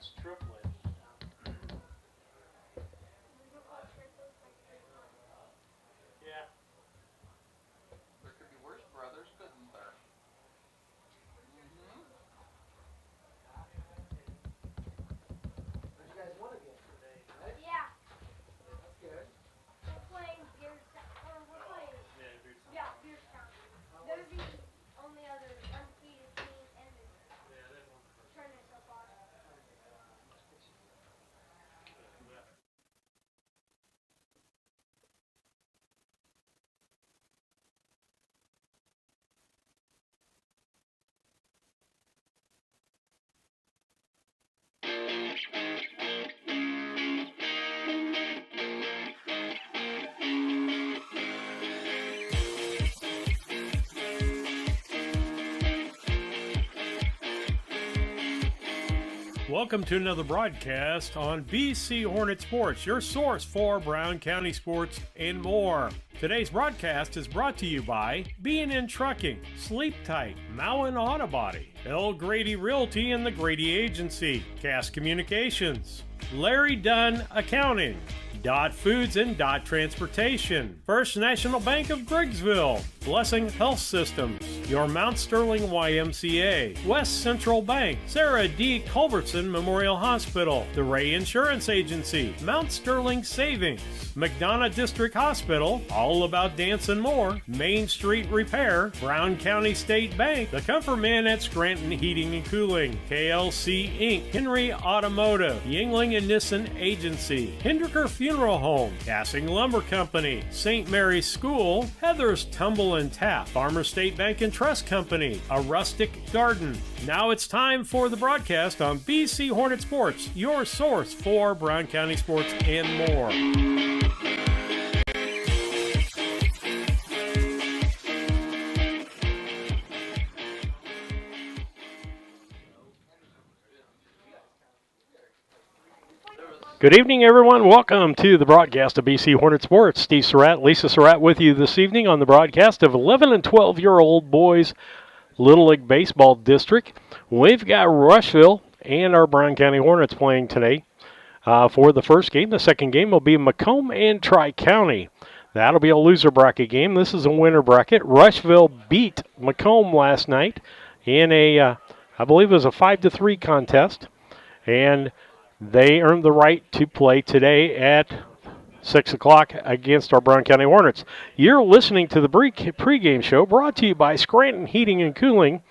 parents triplet. Yeah. There could be worse brothers, couldn't there? But you guys won again today, right? Yeah. That's good. We're playing Beerstown. They're the only other undefeated team in the tournament so far. Welcome to another broadcast on BC Hornet Sports, your source for Brown County sports and more. Today's broadcast is brought to you by B&N Trucking, Sleep Tight, Mowen Auto Body, L. Grady Realty and the Grady Agency, Cass Communications, Larry Dunn Accounting, Dot Foods and Dot Transportation, First National Bank of Griggsville, Blessing Health Systems, your Mount Sterling YMCA, West Central Bank, Sarah D. Culbertson Memorial Hospital, the Ray Insurance Agency, Mount Sterling Savings, McDonough District Hospital, All About Dance and More, Main Street Repair, Brown County State Bank, the Comfort Man at Scranton Heating and Cooling, KLC Inc., Henry Automotive, Yingling and Nissen Agency, Hendricker Funeral Home, Cassing Lumber Company, St. Mary's School, Heather's Tumble and Tap, Farmer State Bank and Trust Company, A Rustic Garden. Now it's time for the broadcast on BC Hornet Sports, your source for Brown County sports and more. Good evening, everyone. Welcome to the broadcast of BC Hornet Sports. Steve Surratt, Lisa Surratt with you this evening on the broadcast of 11 and 12-year-old boys Little League Baseball District. We've got Rushville and our Brown County Hornets playing today for the first game. The second game will be Macomb and Tri-County. That'll be a loser bracket game. This is a winner bracket. Rushville beat Macomb last night in I believe it was a 5-3 contest, and they earned the right to play today at 6 o'clock against our Brown County Hornets. You're listening to the pregame show brought to you by Scranton Heating and Cooling.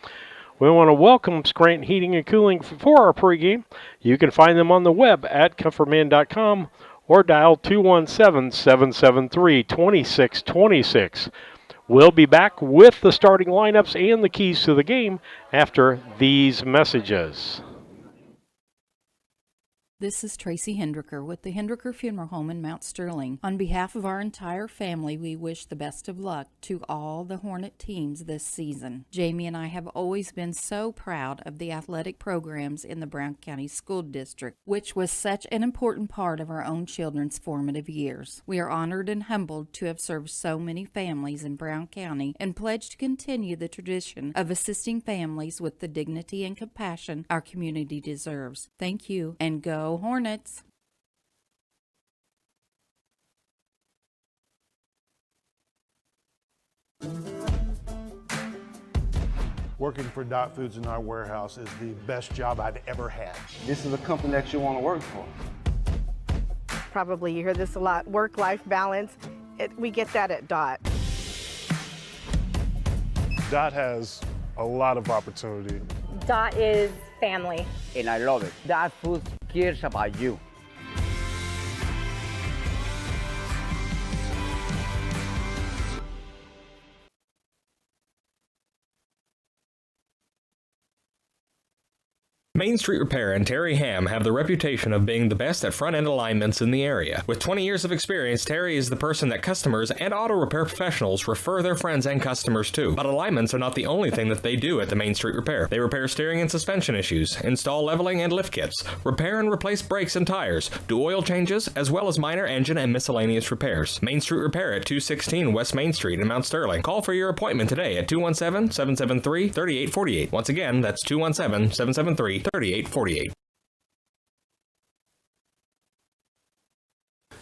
We want to welcome Scranton Heating and Cooling for our pregame. You can find them on the web at comfortman.com or dial 217-773-2626. We'll be back with the starting lineups and the keys to the game after these messages. This is Tracy Hendricker with the Hendricker Funeral Home in Mount Sterling. On behalf of our entire family, we wish the best of luck to all the Hornet teams this season. Jamie and I have always been so proud of the athletic programs in the Brown County School District, which was such an important part of our own children's formative years. We are honored and humbled to have served so many families in Brown County and pledge to continue the tradition of assisting families with the dignity and compassion our community deserves. Thank you, and go Hornets! Working for Dot Foods in our warehouse is the best job I've ever had. This is a company that you want to work for. Probably you hear this a lot, work-life balance. We get that at Dot. Dot has a lot of opportunity. Dot is family. And I love it. Dot Foods cares about you. Main Street Repair and Terry Ham have the reputation of being the best at front-end alignments in the area. With 20 years of experience, Terry is the person that customers and auto repair professionals refer their friends and customers to. But alignments are not the only thing that they do at the Main Street Repair. They repair steering and suspension issues, install leveling and lift kits, repair and replace brakes and tires, do oil changes, as well as minor engine and miscellaneous repairs. Main Street Repair at 216 West Main Street in Mount Sterling. Call for your appointment today at 217-773-3848. Once again, that's 217-773-3848.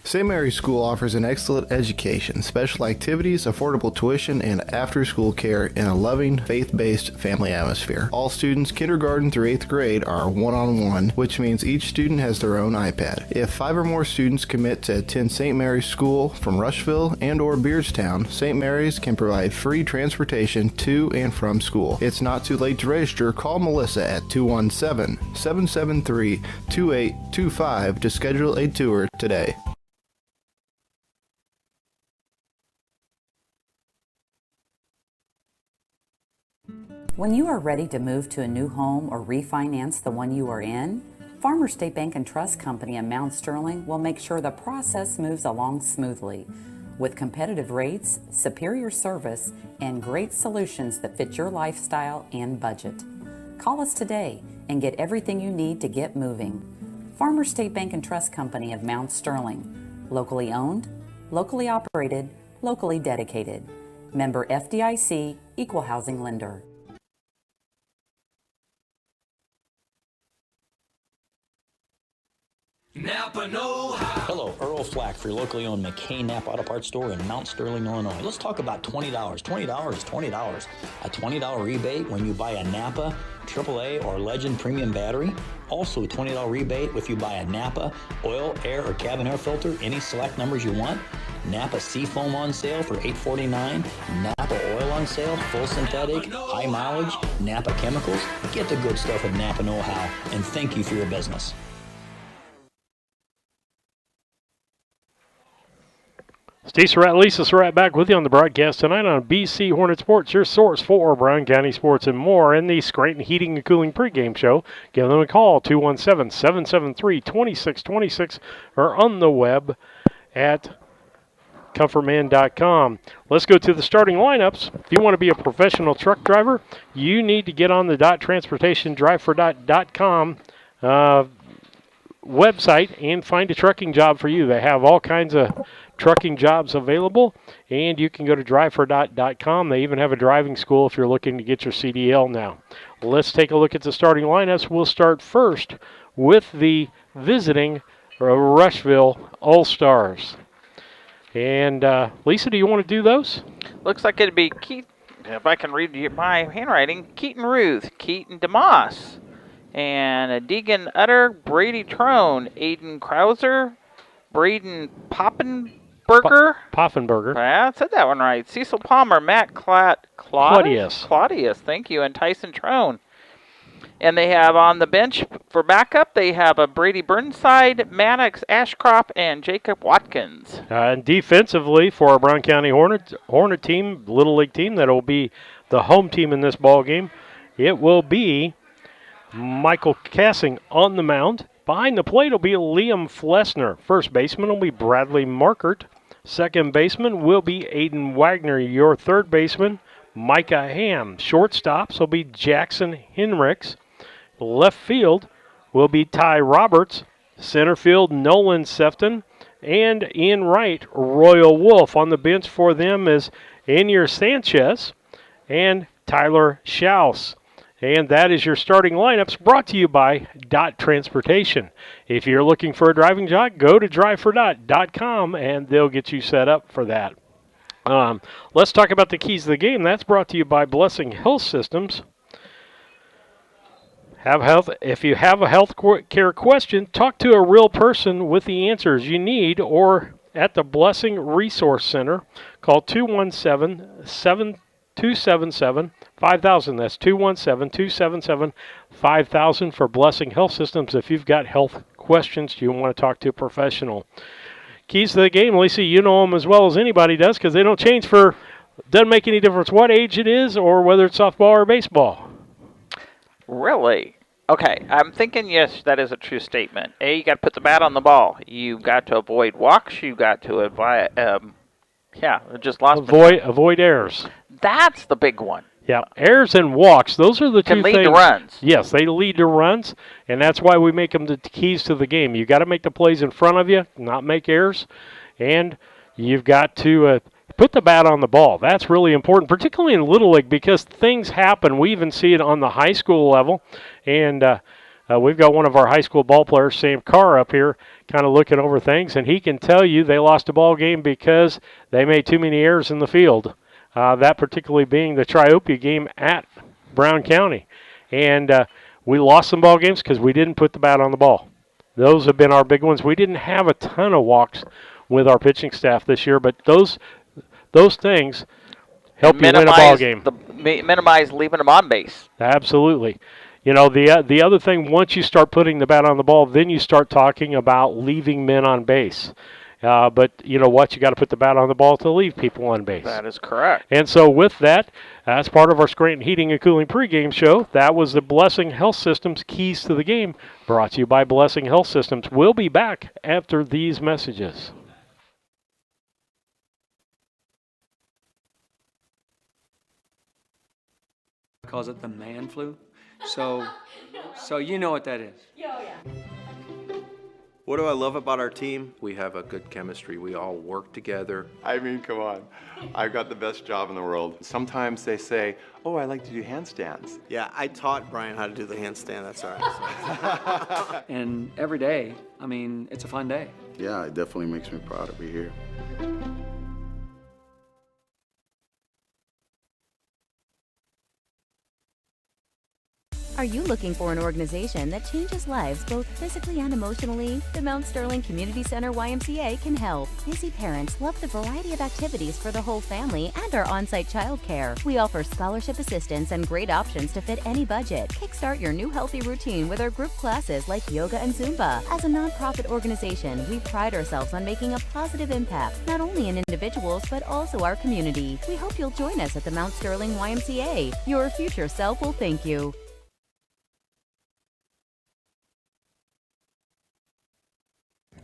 St. Mary's School offers an excellent education, special activities, affordable tuition, and after-school care in a loving, faith-based family atmosphere. All students, kindergarten through 8th grade, are one-on-one, which means each student has their own iPad. If 5 or more students commit to attend St. Mary's School from Rushville and or Beardstown, St. Mary's can provide free transportation to and from school. It's not too late to register. Call Melissa at 217-773-2825 to schedule a tour today. When you are ready to move to a new home or refinance the one you are in, Farmers State Bank and Trust Company in Mount Sterling will make sure the process moves along smoothly. With competitive rates, superior service, and great solutions that fit your lifestyle and budget. Call us today and get everything you need to get moving. Farmers State Bank and Trust Company of Mount Sterling. Locally owned, locally operated, locally dedicated. Member FDIC, Equal Housing Lender. Napa know-how. Hello, Earl Flack for your locally owned McCain Napa Auto Parts store in Mount Sterling, Illinois. Let's talk about $20. $20 is $20. A $20 rebate when you buy a Napa AAA or Legend Premium battery. Also a $20 rebate if you buy a Napa oil, air, or cabin air filter, any select numbers you want. Napa Seafoam on sale for $8.49. Napa oil on sale, full synthetic, high mileage, Napa chemicals. Get the good stuff at Napa know-how, and thank you for your business. Steve Surratt, Lisa Surratt back with you on the broadcast tonight on BC Hornet Sports, your source for Brown County sports and more in the Scranton Heating and Cooling pregame show. Give them a call, 217-773-2626, or on the web at comfortman.com. Let's go to the starting lineups. If you want to be a professional truck driver, you need to get on the Transportation drivefor.com website and find a trucking job for you. They have all kinds of trucking jobs available, and you can go to drivefor.com. They even have a driving school if you're looking to get your CDL now. Let's take a look at the starting lineups. We'll start first with the visiting Rushville All-Stars. And Lisa, do you want to do those? Looks like it'd be Keith, if I can read my handwriting, Keaton Ruth, Keaton DeMoss, and Deegan Utter, Brady Trone, Aiden Krauser, Braden Poffenberger. I said that one right. Cecil Palmer, Matt Claudius, thank you, and Tyson Trone. And they have on the bench for backup, they have a Brady Burnside, Maddox Ashcroft, and Jacob Watkins. And defensively for our Brown County Hornet team, Little League team, that will be the home team in this ball game, it will be Michael Cassing on the mound. Behind the plate will be Liam Flessner. First baseman will be Bradley Markert. Second baseman will be Aiden Wagner. Your third baseman, Micah Ham. Shortstops will be Jackson Henricks. Left field will be Ty Roberts. Center field, Nolan Sefton. And in right, Royal Wolf. On the bench for them is Enier Sanchez and Tyler Schaus. And that is your starting lineups, brought to you by Transportation. If you're looking for a driving job, go to drivefor.com and they'll get you set up for that. Let's talk about the keys of the game. That's brought to you by Blessing Health Systems. If you have a health care question, talk to a real person with the answers you need, or at the Blessing Resource Center. Call 217-277-5000. That's 217-277-5000 for Blessing Health Systems if you've got health questions you want to talk to a professional. Keys to the game, Lisa, you know them as well as anybody does because they don't change doesn't make any difference what age it is or whether it's softball or baseball. Really? Okay, I'm thinking, yes, that is a true statement. A, you got to put the bat on the ball. You've got to avoid walks. You've got to avoid, avoid errors. That's the big one. Yeah, errors and walks, those are the two things. Can lead to runs. Yes, they lead to runs, and that's why we make them the keys to the game. You got to make the plays in front of you, not make errors, and you've got to put the bat on the ball. That's really important, particularly in Little League, because things happen. We even see it on the high school level, and we've got one of our high school ball players, Sam Carr, up here kind of looking over things, and he can tell you they lost a ball game because they made too many errors in the field, that particularly being the Triopia game at Brown County. And we lost some ball games because we didn't put the bat on the ball. Those have been our big ones. We didn't have a ton of walks with our pitching staff this year, but those things help you win a ball game. Minimize leaving them on base. Absolutely. You know, the other thing, once you start putting the bat on the ball, then you start talking about leaving men on base. But you know what? You got to put the bat on the ball to leave people on base. That is correct. And so with that, as part of our Scranton Heating and Cooling pregame show, that was the Blessing Health Systems Keys to the Game, brought to you by Blessing Health Systems. We'll be back after these messages. Calls it the man flu. So you know what that is. Yeah. What do I love about our team? We have a good chemistry. We all work together. I mean, come on. I've got the best job in the world. Sometimes they say, oh, I like to do handstands. Yeah, I taught Brian how to do the handstand. That's all right. And every day, I mean, it's a fun day. Yeah, it definitely makes me proud to be here. Are you looking for an organization that changes lives both physically and emotionally? The Mount Sterling Community Center YMCA can help. Busy parents love the variety of activities for the whole family and our on-site childcare. We offer scholarship assistance and great options to fit any budget. Kickstart your new healthy routine with our group classes like yoga and Zumba. As a nonprofit organization, we pride ourselves on making a positive impact, not only in individuals, but also our community. We hope you'll join us at the Mount Sterling YMCA. Your future self will thank you.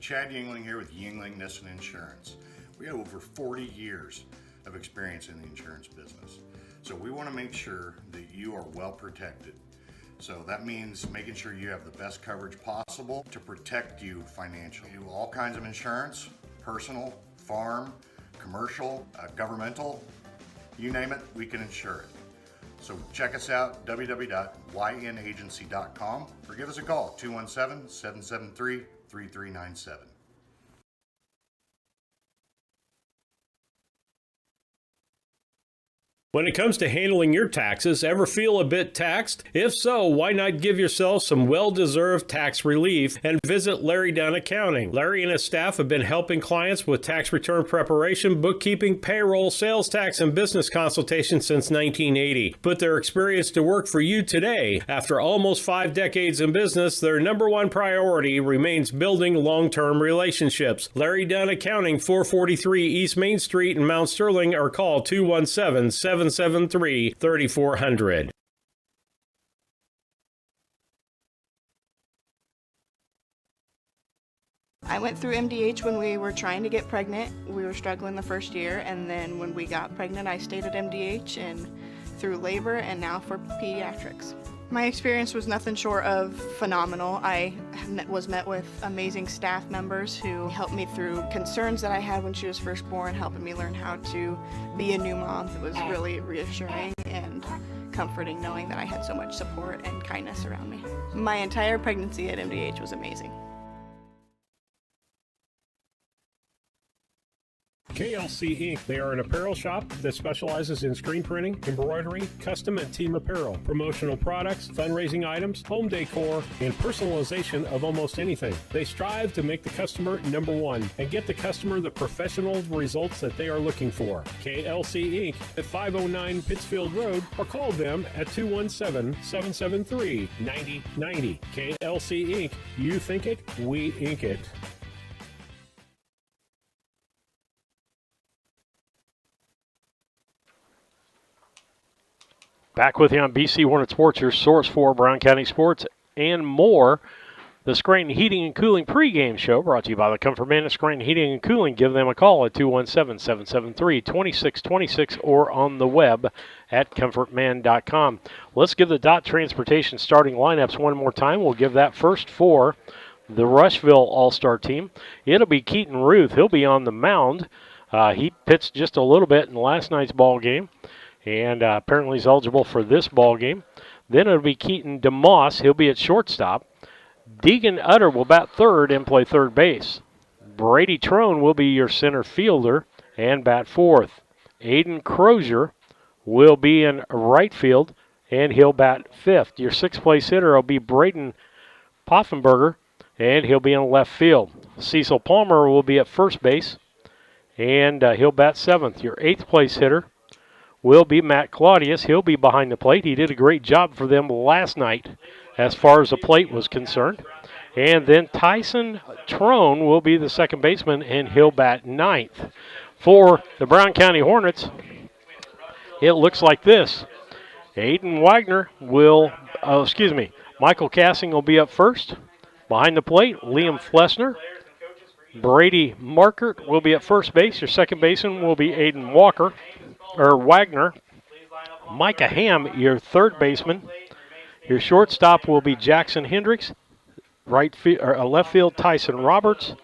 Chad Yingling here with Yingling Nissen Insurance. We have over 40 years of experience in the insurance business. So we want to make sure that you are well protected. So that means making sure you have the best coverage possible to protect you financially. We do all kinds of insurance, personal, farm, commercial, governmental, you name it, we can insure it. So check us out, www.ynagency.com, or give us a call, 217-773-3397. When it comes to handling your taxes, ever feel a bit taxed? If so, why not give yourself some well-deserved tax relief and visit Larry Dunn Accounting. Larry and his staff have been helping clients with tax return preparation, bookkeeping, payroll, sales tax, and business consultation since 1980. Put their experience to work for you today. After almost 5 decades in business, their number one priority remains building long-term relationships. Larry Dunn Accounting, 443 East Main Street in Mount Sterling, or call 217-773-3400. I went through MDH when we were trying to get pregnant. We were struggling the first year, and then when we got pregnant, I stayed at MDH and through labor and now for pediatrics. My experience was nothing short of phenomenal. I was met with amazing staff members who helped me through concerns that I had when she was first born, helping me learn how to be a new mom. It was really reassuring and comforting knowing that I had so much support and kindness around me. My entire pregnancy at MDH was amazing. KLC Inc. They are an apparel shop that specializes in screen printing, embroidery, custom and team apparel, promotional products, fundraising items, home decor, and personalization of almost anything. They strive to make the customer number one and get the customer the professional results that they are looking for. KLC Inc. at 509 Pittsfield Road, or call them at 217-773-9090. KLC Inc. You think it, we ink it. Back with you on BC Hornet Sports, your source for Brown County sports and more. The Scranton Heating and Cooling pregame show brought to you by the Comfort Man at Scranton Heating and Cooling. Give them a call at 217-773-2626 or on the web at comfortman.com. Let's give the Dot Transportation starting lineups one more time. We'll give that first for the Rushville All-Star team. It'll be Keaton Ruth. He'll be on the mound. He pitched just a little bit in last night's ball game. And apparently he's eligible for this ball game. Then it'll be Keaton DeMoss. He'll be at shortstop. Deegan Utter will bat third and play third base. Brady Trone will be your center fielder and bat fourth. Aiden Crozier will be in right field, and he'll bat fifth. Your sixth-place hitter will be Braden Poffenberger, and he'll be in left field. Cecil Palmer will be at first base, and he'll bat seventh. Your eighth-place hitter will be Matt Claudius. He'll be behind the plate. He did a great job for them last night as far as the plate was concerned. And then Tyson Trone will be the second baseman, and he'll bat ninth. For the Brown County Hornets, it looks like this. Aiden Wagner will, Michael Cassing will be up first. Behind the plate, Liam Flessner. Brady Markert will be at first base. Your second baseman will be Aiden Wagner. Micah Ham, your third baseman. Your shortstop will be Jackson Hendricks. Left field, Tyson Roberts.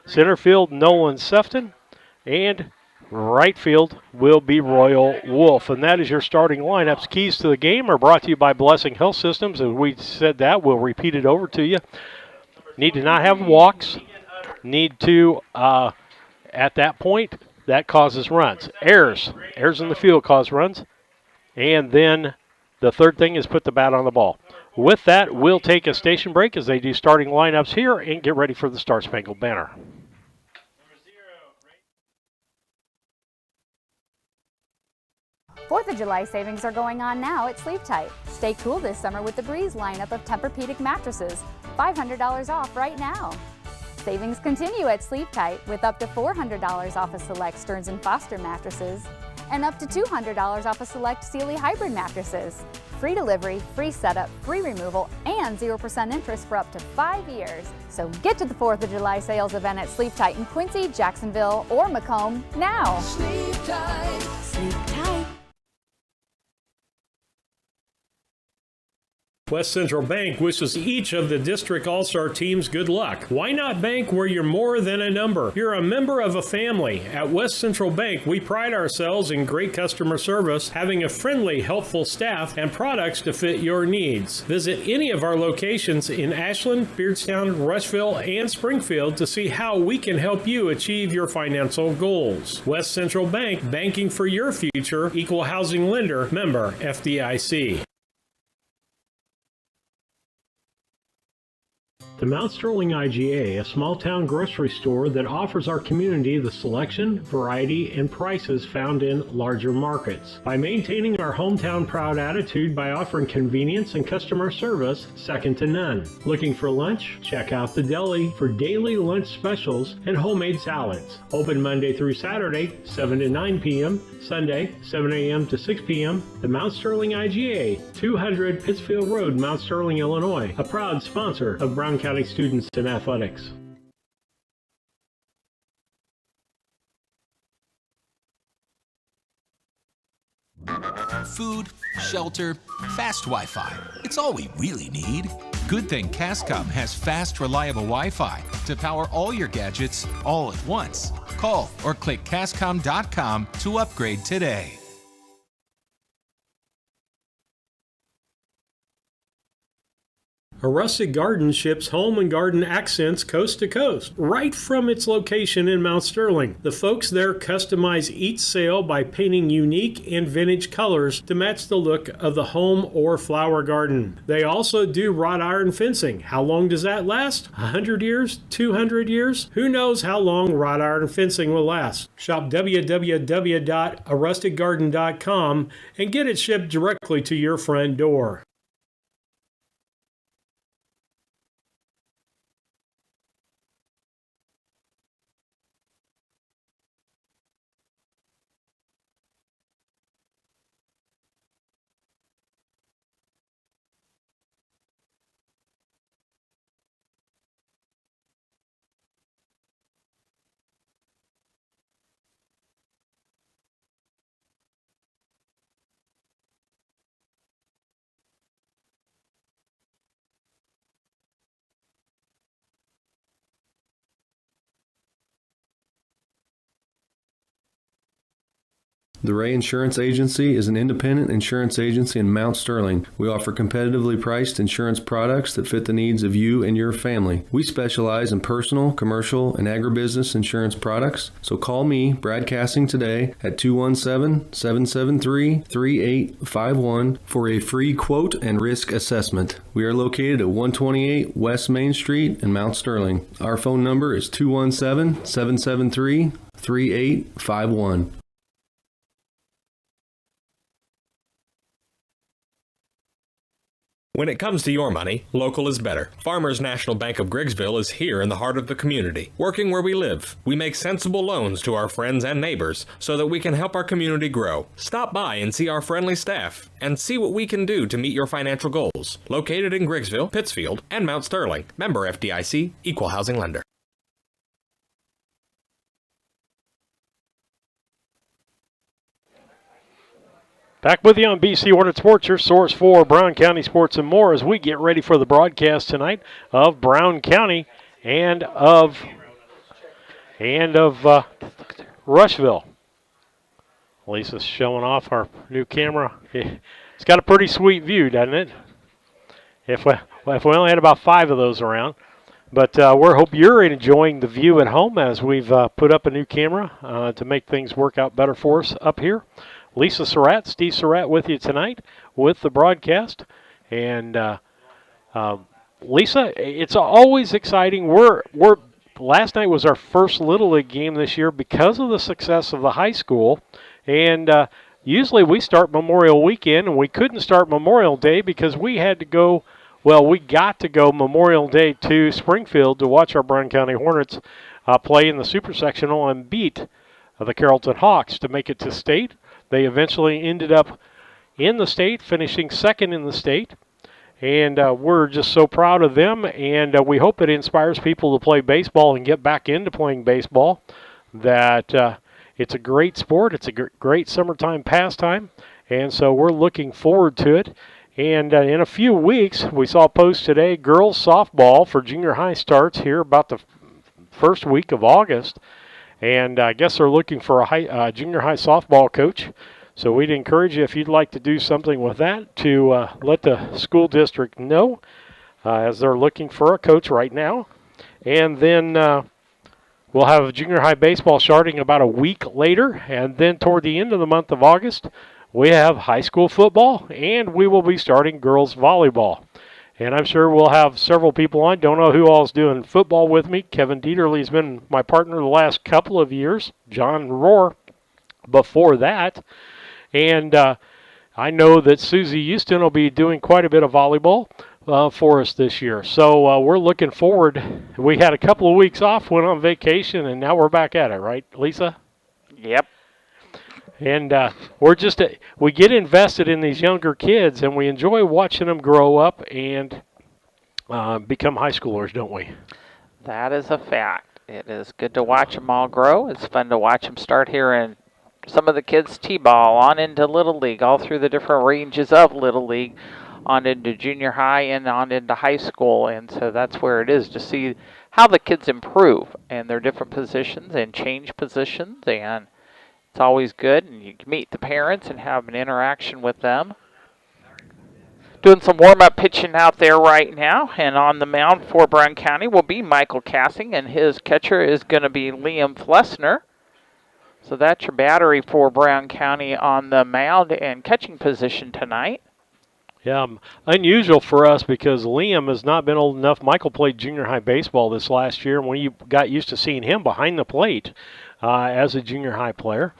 Center field, Nolan Sefton. And right field will be Royal Wolf. And that is your starting lineups. Keys to the game are brought to you by Blessing Health Systems. And we said that. We'll repeat it over to you. Need to not have walks. Need to, at that point, that causes runs. Errors in the field cause runs. And then the third thing is put the bat on the ball. With that, we'll take a station break as they do starting lineups here and get ready for the Star Spangled Banner. Fourth of July savings are going on now at Sleep Tight. Stay cool this summer with the Breeze lineup of Tempur-Pedic mattresses. $500 off right now. Savings continue at Sleep Tight with up to $400 off of select Stearns & Foster mattresses and up to $200 off of select Sealy Hybrid mattresses. Free delivery, free setup, free removal, and 0% interest for up to 5 years. So get to the 4th of July sales event at Sleep Tight in Quincy, Jacksonville, or Macomb now. Sleep tight. Sleep tight. West Central Bank wishes each of the district all-star teams good luck. Why not bank where you're more than a number? You're a member of a family. At West Central Bank, we pride ourselves in great customer service, having a friendly, helpful staff, and products to fit your needs. Visit any of our locations in Ashland, Beardstown, Rushville, and Springfield to see how we can help you achieve your financial goals. West Central Bank, banking for your future, equal housing lender, member FDIC. The Mount Sterling IGA, a small-town grocery store that offers our community the selection, variety, and prices found in larger markets. By maintaining our hometown proud attitude by offering convenience and customer service second to none. Looking for lunch? Check out the deli for daily lunch specials and homemade salads. Open Monday through Saturday, 7 to 9 p.m., Sunday, 7 a.m. to 6 p.m. The Mount Sterling IGA, 200 Pittsfield Road, Mount Sterling, Illinois, a proud sponsor of Brown County students in athletics. Food, shelter, fast Wi-Fi. It's all we really need. Good thing Cascom has fast, reliable Wi-Fi to power all your gadgets all at once. Call or click Cascom.com to upgrade today. A Rustic Garden ships home and garden accents coast to coast, right from its location in Mount Sterling. The folks there customize each sail by painting unique and vintage colors to match the look of the home or flower garden. They also do wrought iron fencing. How long does that last? 100 years? 200 years? Who knows how long wrought iron fencing will last? Shop www.arusticgarden.com and get it shipped directly to your front door. The Ray Insurance Agency is an independent insurance agency in Mount Sterling. We offer competitively priced insurance products that fit the needs of you and your family. We specialize in personal, commercial, and agribusiness insurance products. So call me, Brad Cassing, today at 217-773-3851 for a free quote and risk assessment. We are located at 128 West Main Street in Mount Sterling. Our phone number is 217-773-3851. When it comes to your money, local is better. Farmers National Bank of Griggsville is here in the heart of the community, working where we live. We make sensible loans to our friends and neighbors so that we can help our community grow. Stop by and see our friendly staff and see what we can do to meet your financial goals. Located in Griggsville, Pittsfield, and Mount Sterling. Member FDIC, Equal Housing Lender. Back with you on BC Hornet Sports, your source for Brown County sports and more as we get ready for the broadcast tonight of Brown County and of Rushville. Lisa's showing off our new camera. It's got a pretty sweet view, doesn't it? If we only had about 5 of those around. But we hope you're enjoying the view at home as we've put up a new camera to make things work out better for us up here. Lisa Surratt, Steve Surratt with you tonight with the broadcast. And Lisa, it's always exciting. Last night was our first Little League game this year because of the success of the high school. And usually we start Memorial Weekend, and we couldn't start Memorial Day because we had to go, we got to go Memorial Day to Springfield to watch our Brown County Hornets play in the Super Sectional and beat the Carrollton Hawks to make it to state. They eventually ended up in the state, finishing second in the state. And we're just so proud of them. And we hope it inspires people to play baseball and get back into playing baseball. That it's a great sport. It's a great summertime pastime. And so we're looking forward to it. And in a few weeks, we saw a post today, girls softball for junior high starts here about the first week of August. And I guess they're looking for a junior high softball coach. So we'd encourage you, if you'd like to do something with that, to let the school district know, as they're looking for a coach right now. And then we'll have junior high baseball starting about a week later. And then toward the end of the month of August, we have high school football, and we will be starting girls volleyball. And I'm sure we'll have several people on. Don't know who all is doing football with me. Kevin Dieterle's been my partner the last couple of years. John Rohr before that. And I know that Susie Houston will be doing quite a bit of volleyball for us this year. So we're looking forward. We had a couple of weeks off, went on vacation, and now we're back at it, right, Lisa? Yep. And we get invested in these younger kids, and we enjoy watching them grow up and become high schoolers, don't we? That is a fact. It is good to watch them all grow. It's fun to watch them start here in some of the kids' T-ball, on into Little League, all through the different ranges of Little League, on into junior high and on into high school. And so that's where it is to see how the kids improve in their different positions and change positions. And it's always good, and you can meet the parents and have an interaction with them. Doing some warm-up pitching out there right now, and on the mound for Brown County will be Michael Cassing, and his catcher is going to be Liam Flessner. So that's your battery for Brown County on the mound and catching position tonight. Yeah, unusual for us because Liam has not been old enough. Michael played junior high baseball this last year, and we got used to seeing him behind the plate as a junior high player.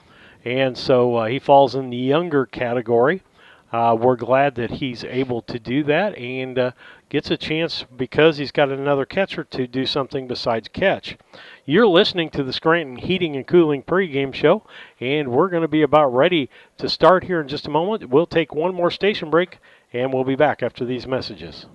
And so he falls in the younger category. We're glad that he's able to do that and gets a chance, because he's got another catcher, to do something besides catch. You're listening to the Scranton Heating and Cooling pregame show, and we're going to be about ready to start here in just a moment. We'll take one more station break, and we'll be back after these messages.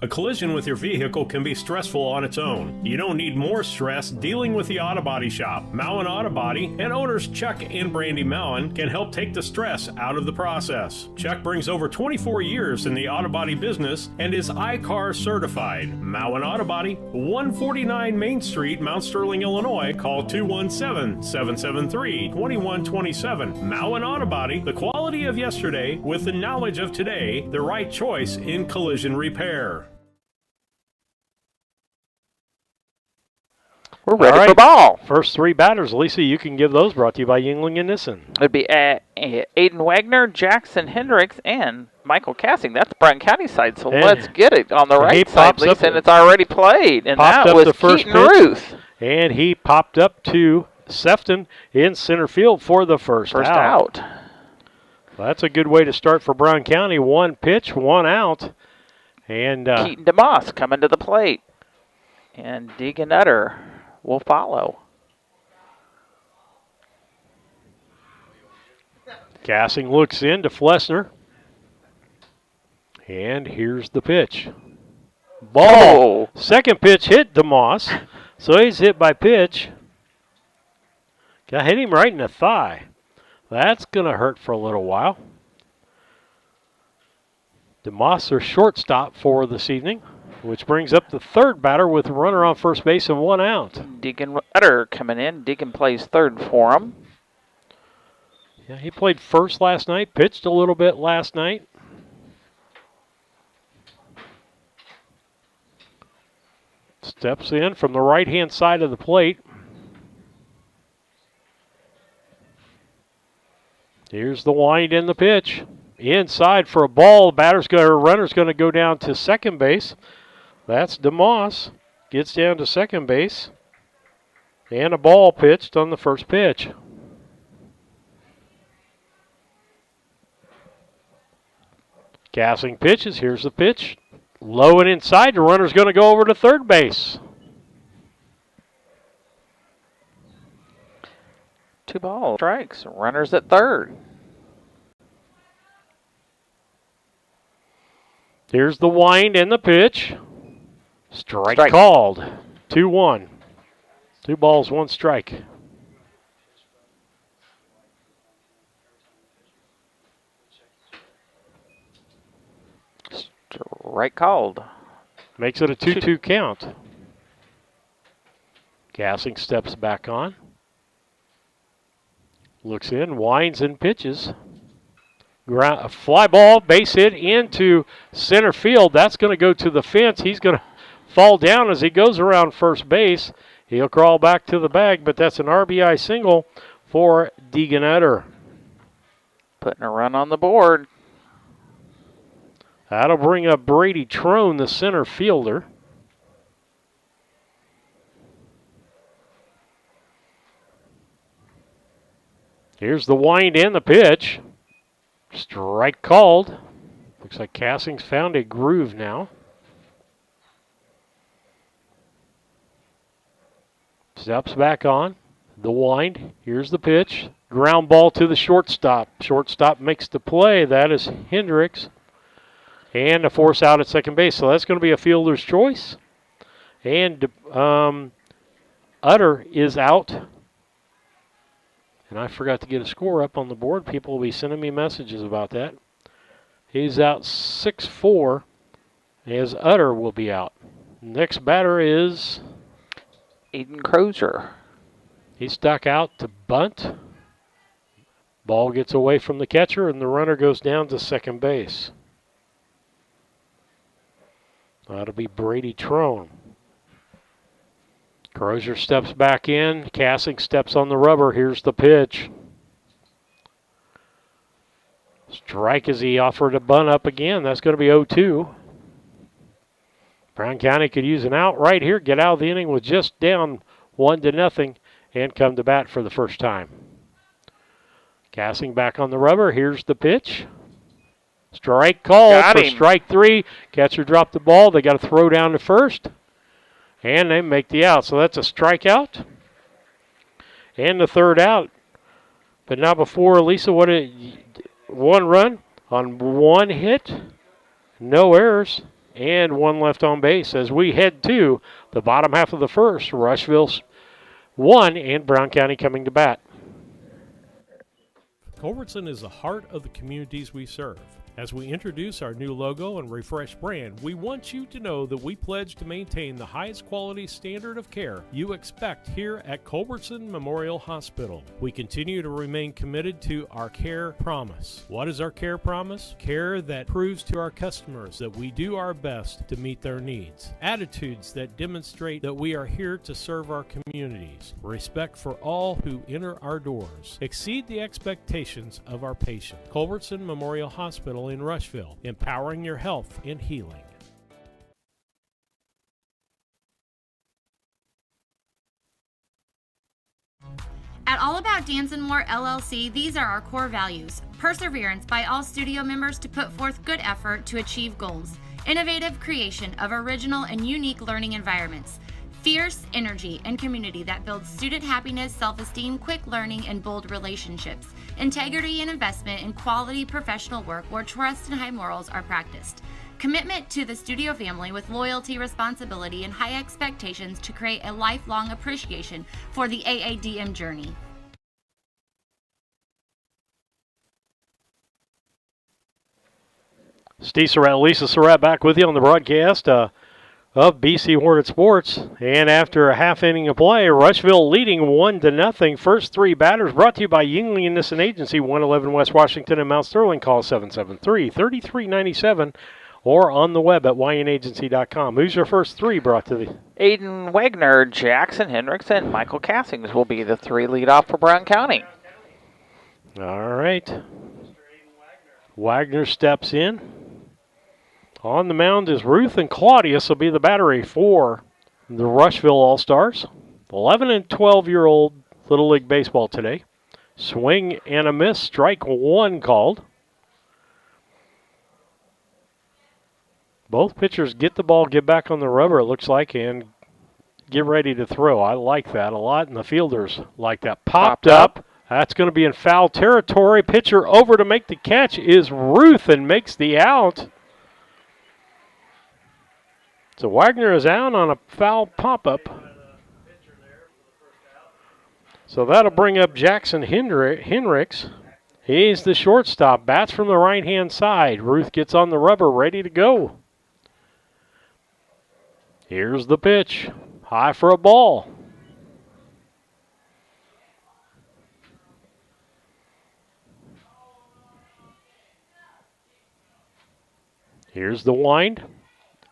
A collision with your vehicle can be stressful on its own. You don't need more stress dealing with the Auto Body Shop. Mowen Auto Body and owners Chuck and Brandy Mowen can help take the stress out of the process. Chuck brings over 24 years in the auto body business and is iCar certified. Mowen Auto Body, 149 Main Street, Mount Sterling, Illinois. Call 217-773-2127. Mowen Auto Body, the quality of yesterday with the knowledge of today, the right choice in collision repair. We're ready for ball. First three batters, Lisa, you can give those, brought to you by Yingling and Nissen. It'd be Aiden Wagner, Jackson Hendricks, and Michael Cassing. That's Bryan County side, so let's get it on the right side, Lisa, and it's already played. And that was Keaton Ruth. And he popped up to Sefton in center field for the first out. Well, that's a good way to start for Bryan County. One pitch, one out. And Keaton DeMoss coming to the plate. And Deegan Utter will follow. Cassing looks in to Flessner. And here's the pitch. Ball. Second pitch hit DeMoss. So he's hit by pitch. Got hit him right in the thigh. That's going to hurt for a little while. DeMoss, their shortstop for this evening, which brings up the third batter with a runner on first base and one out. Deacon Utter coming in. Deacon plays third for him. Yeah, he played first last night, pitched a little bit last night. Steps in from the right-hand side of the plate. Here's the wind and the pitch. Inside for a ball. Runner's going to go down to second base. That's DeMoss. Gets down to second base. And a ball pitched on the first pitch. Cassing pitches. Here's the pitch. Low and inside. The runner's going to go over to third base. 2 balls, strikes. Runners at third. Here's the wind and the pitch. Strike called. 2-1. 2 balls, 1 strike. Strike called. Makes it a 2-2 count. Cassing steps back on. Looks in, winds and pitches. A fly ball, base hit into center field. That's going to go to the fence. He's going to fall down as he goes around first base. He'll crawl back to the bag, but that's an RBI single for Deegan Utter. Putting a run on the board. That'll bring up Brady Trone, the center fielder. Here's the wind and the pitch. Strike called. Looks like Cassing's found a groove now. Steps back on. The wind. Here's the pitch. Ground ball to the shortstop. Shortstop makes the play. That is Hendricks. And a force out at second base. So that's going to be a fielder's choice. And Utter is out. And I forgot to get a score up on the board. People will be sending me messages about that. He's out 6-4 as Utter will be out. Next batter is Aiden Crozier. He stuck out to bunt. Ball gets away from the catcher and the runner goes down to second base. That'll be Brady Trone. Crozier steps back in. Cassing steps on the rubber. Here's the pitch. Strike as he offered a bunt up again. That's going to be 0-2. Brown County could use an out right here. Get out of the inning with just down 1-0 and come to bat for the first time. Cassing back on the rubber. Here's the pitch. Strike called for strike 3. Catcher dropped the ball. They got to throw down to first. And they make the out. So that's a strikeout. And the third out. But now before, Lisa, one run on 1 hit. No errors. and one left on base as we head to the bottom half of the first. Rushville's 1 and Brown County coming to bat. Culbertson is the heart of the communities we serve. As we introduce our new logo and refreshed brand, we want you to know that we pledge to maintain the highest quality standard of care you expect here at Culbertson Memorial Hospital. We continue to remain committed to our care promise. What is our care promise? Care that proves to our customers that we do our best to meet their needs. Attitudes that demonstrate that we are here to serve our communities. Respect for all who enter our doors. Exceed the expectations of our patient. Culbertson Memorial Hospital in Rushville, empowering your health and healing. At All About Dance and More LLC, these are our core values. Perseverance by all studio members to put forth good effort to achieve goals. Innovative creation of original and unique learning environments. Fierce energy and community that builds student happiness, self-esteem, quick learning, and bold relationships. Integrity and investment in quality professional work where trust and high morals are practiced. Commitment to the studio family with loyalty, responsibility, and high expectations to create a lifelong appreciation for the AADM journey. Steve Surratt, Lisa Surratt back with you on the broadcast of BC Hornet Sports. And after a half inning of play, Rushville leading 1-0. First three batters brought to you by Yingling and Nissen Agency, 111 West Washington and Mount Sterling. Call 773-3397 or on the web at ynagency.com. Who's your first three brought to the... Aiden Wagner, Jackson Hendricks, and Michael Cassings will be the three leadoff for Brown County. All right. Wagner steps in. On the mound is Ruth, and Claudius will be the battery for the Rushville All-Stars. 11 and 12-year-old Little League Baseball today. Swing and a miss, strike one called. Both pitchers get the ball, get back on the rubber, it looks like, and get ready to throw. I like that a lot, and the fielders like that. Popped up. That's going to be in foul territory. Pitcher over to make the catch is Ruth and makes the out. So Wagner is out on a foul pop-up. So that'll bring up Jackson Henricks. He's the shortstop. Bats from the right-hand side. Ruth gets on the rubber, ready to go. Here's the pitch. High for a ball. Here's the wind.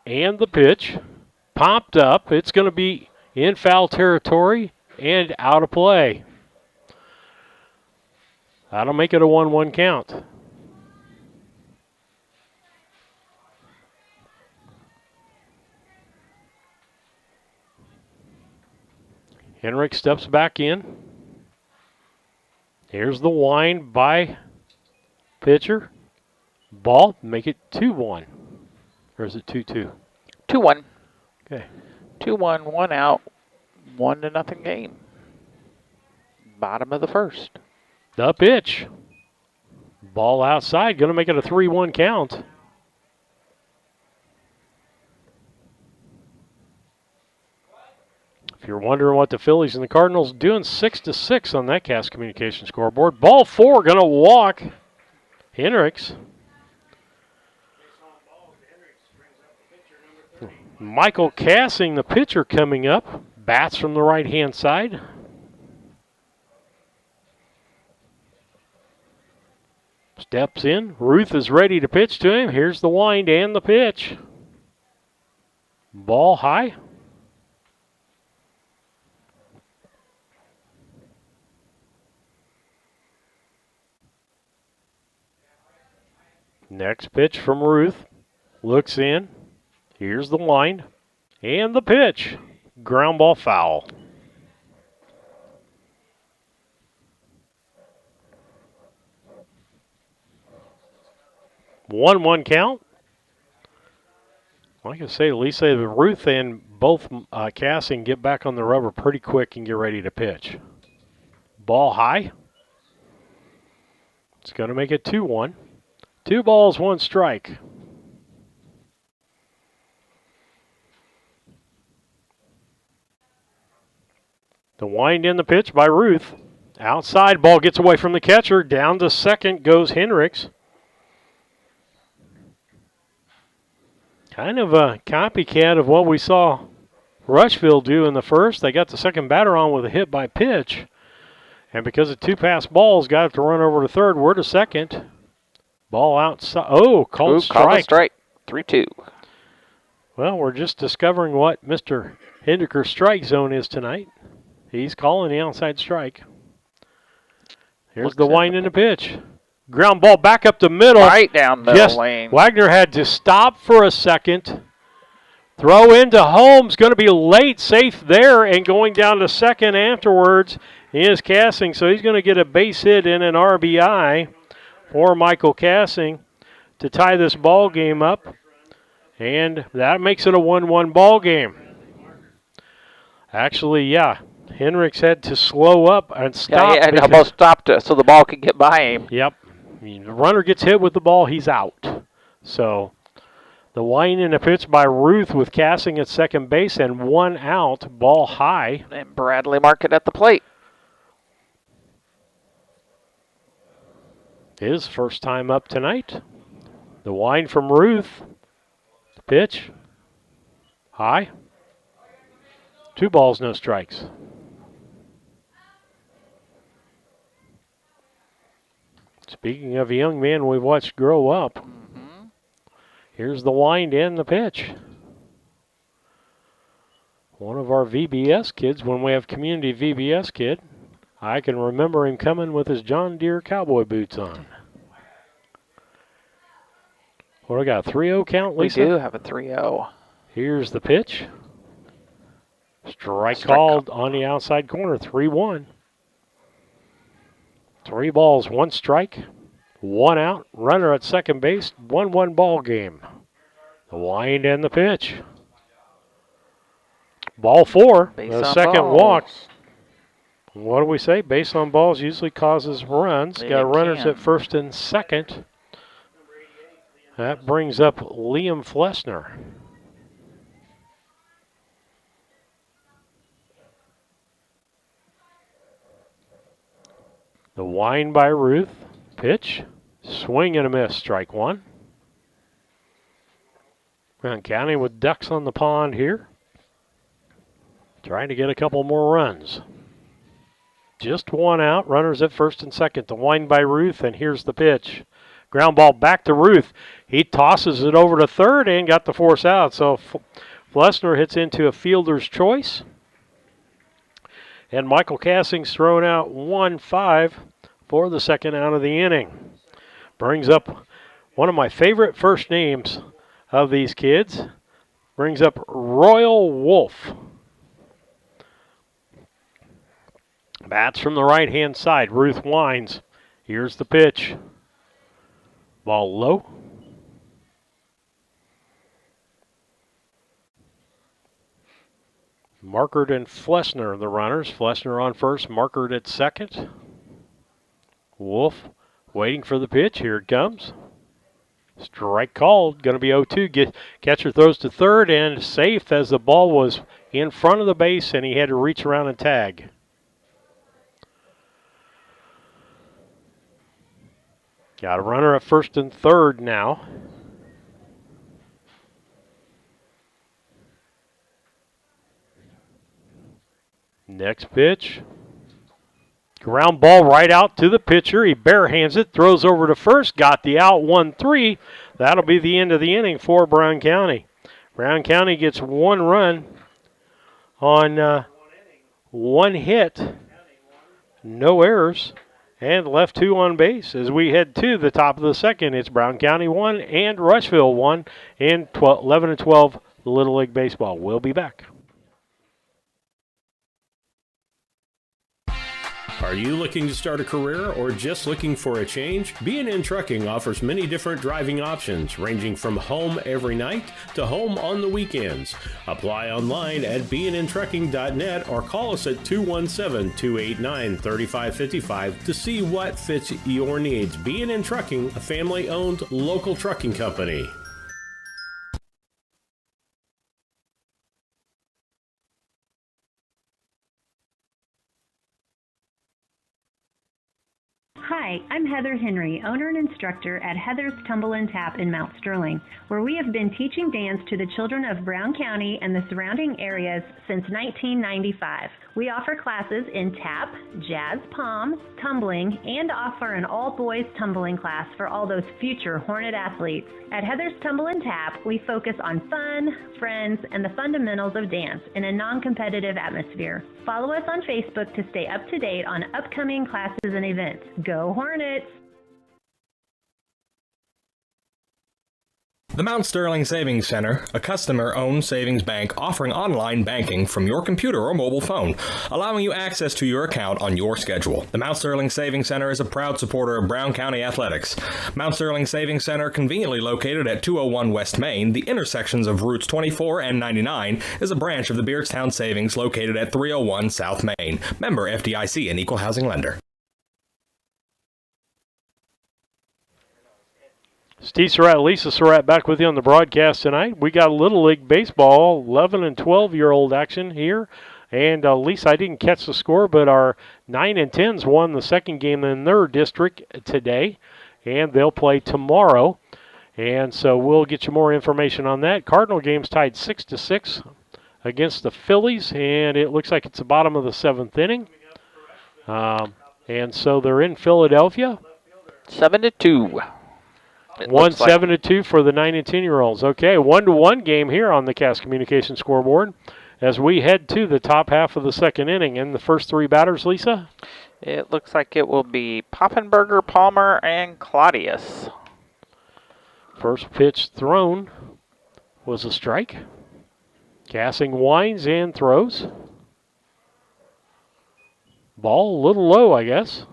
And the pitch, popped up. It's going to be in foul territory and out of play. That'll make it a 1-1 count. Henrik steps back in. Here's the wind by pitcher. Ball, make it 2-1. Or is it 2-2? 2-1. Okay. 2-1, one out, 1-0 game. Bottom of the first. The pitch. Ball outside, going to make it a 3-1 count. If you're wondering what the Phillies and the Cardinals doing, 6-6 on that Cast Communication scoreboard. Ball four, going to walk. Henricks. Michael Cassing, the pitcher, coming up. Bats from the right-hand side. Steps in. Ruth is ready to pitch to him. Here's the wind and the pitch. Ball high. Next pitch from Ruth. Looks in. Here's the wind and the pitch. Ground ball foul. One count. Like I say, Lisa, Ruth and both Cassing get back on the rubber pretty quick and get ready to pitch. Ball high. It's going to make it 2-1. 2 balls, 1 strike. The wind in the pitch by Ruth. Outside, ball gets away from the catcher. Down to second goes Hendricks. Kind of a copycat of what we saw Rushville do in the first. They got the second batter on with a hit by pitch. And because of two pass balls, got to run over to third. We're to second. Ball outside. Oh, called strike. Called a strike. 3-2. Well, we're just discovering what Mr. Hendricker's strike zone is tonight. He's calling the outside strike. Here's the wind in the pitch. Ground ball back up the middle. Right down middle lane. Wagner had to stop for a second. Throw into Holmes. Going to be late. Safe there. And going down to second afterwards is Cassing. So he's going to get a base hit and an RBI for Michael Cassing to tie this ball game up. And that makes it a 1-1 ball game. Actually, yeah. Hendricks had to slow up and stop. Yeah, he almost stopped it so the ball could get by him. Yep. The runner gets hit with the ball, he's out. So the wind in a pitch by Ruth with Cassing at second base and one out, ball high. And Bradley Market at the plate. His first time up tonight. The wind from Ruth. The pitch. High. 2 balls, no strikes. Speaking of a young man we've watched grow up, here's the wind and the pitch. One of our VBS kids, when we have community VBS kid, I can remember him coming with his John Deere cowboy boots on. What do we got, a 3-0 count, Lisa? We do have a 3-0. Here's the pitch. Strike called on the outside corner, 3-1. 3 balls, 1 strike, 1 out. Runner at second base, 1-1 ball game. The wind and the pitch. Ball 4, the second walk. What do we say? Base on balls usually causes runs. Got runners at first and second. That brings up Liam Flessner. The wind by Ruth. Pitch. Swing and a miss. Strike 1. Brown County with ducks on the pond here. Trying to get a couple more runs. Just 1 out. Runners at first and second. The wind by Ruth, and here's the pitch. Ground ball back to Ruth. He tosses it over to third and got the force out. So Flessner hits into a fielder's choice. And Michael Cassing's thrown out 1-5 for the second out of the inning. Brings up one of my favorite first names of these kids. Brings up Royal Wolf. Bats from the right-hand side. Ruth winds. Here's the pitch. Ball low. Markert and Flessner, the runners. Flessner on first, Markert at second. Wolf waiting for the pitch. Here it comes. Strike called. Going to be 0-2. Catcher throws to third and safe as the ball was in front of the base and he had to reach around and tag. Got a runner at first and third now. Next pitch. Ground ball right out to the pitcher. He barehands it, throws over to first, got the out 1-3. That'll be the end of the inning for Brown County. Brown County gets 1 run on 1 hit, no errors, and left 2 on base. As we head to the top of the second, it's Brown County 1 and Rushville 1 in 11-12 Little League Baseball. We'll be back. Are you looking to start a career or just looking for a change? B&N Trucking offers many different driving options, ranging from home every night to home on the weekends. Apply online at bnntrucking.net or call us at 217-289-3555 to see what fits your needs. B&N Trucking, a family-owned local trucking company. Hi, I'm Heather Henry, owner and instructor at Heather's Tumble and Tap in Mount Sterling, where we have been teaching dance to the children of Brown County and the surrounding areas since 1995. We offer classes in tap, jazz palm, tumbling, and offer an all-boys tumbling class for all those future Hornet athletes. At Heather's Tumble and Tap, we focus on fun, friends, and the fundamentals of dance in a non-competitive atmosphere. Follow us on Facebook to stay up to date on upcoming classes and events. Go Hornets! The Mount Sterling Savings Center, a customer-owned savings bank offering online banking from your computer or mobile phone, allowing you access to your account on your schedule. The Mount Sterling Savings Center is a proud supporter of Brown County athletics. Mount Sterling Savings Center, conveniently located at 201 West Main, the intersections of routes 24 and 99, is a branch of the Beardstown Savings located at 301 South Main. Member FDIC, an equal housing lender. Steve Surratt, Lisa Surratt back with you on the broadcast tonight. We got Little League Baseball, 11 and 12-year-old action here. And Lisa, I didn't catch the score, but our 9 and 10s won the second game in their district today, and they'll play tomorrow. And so we'll get you more information on that. Cardinal game's tied 6-6 against the Phillies, and it looks like it's the bottom of the 7th inning. And so they're in Philadelphia. 7-2. 7-2 for the 9 and 10-year-olds. Okay, 1-1 game here on the Cass Communications scoreboard as we head to the top half of the second inning. And the first three batters, Lisa? It looks like it will be Poppenberger, Palmer, and Claudius. First pitch thrown was a strike. Cassing winds and throws. Ball a little low, I guess.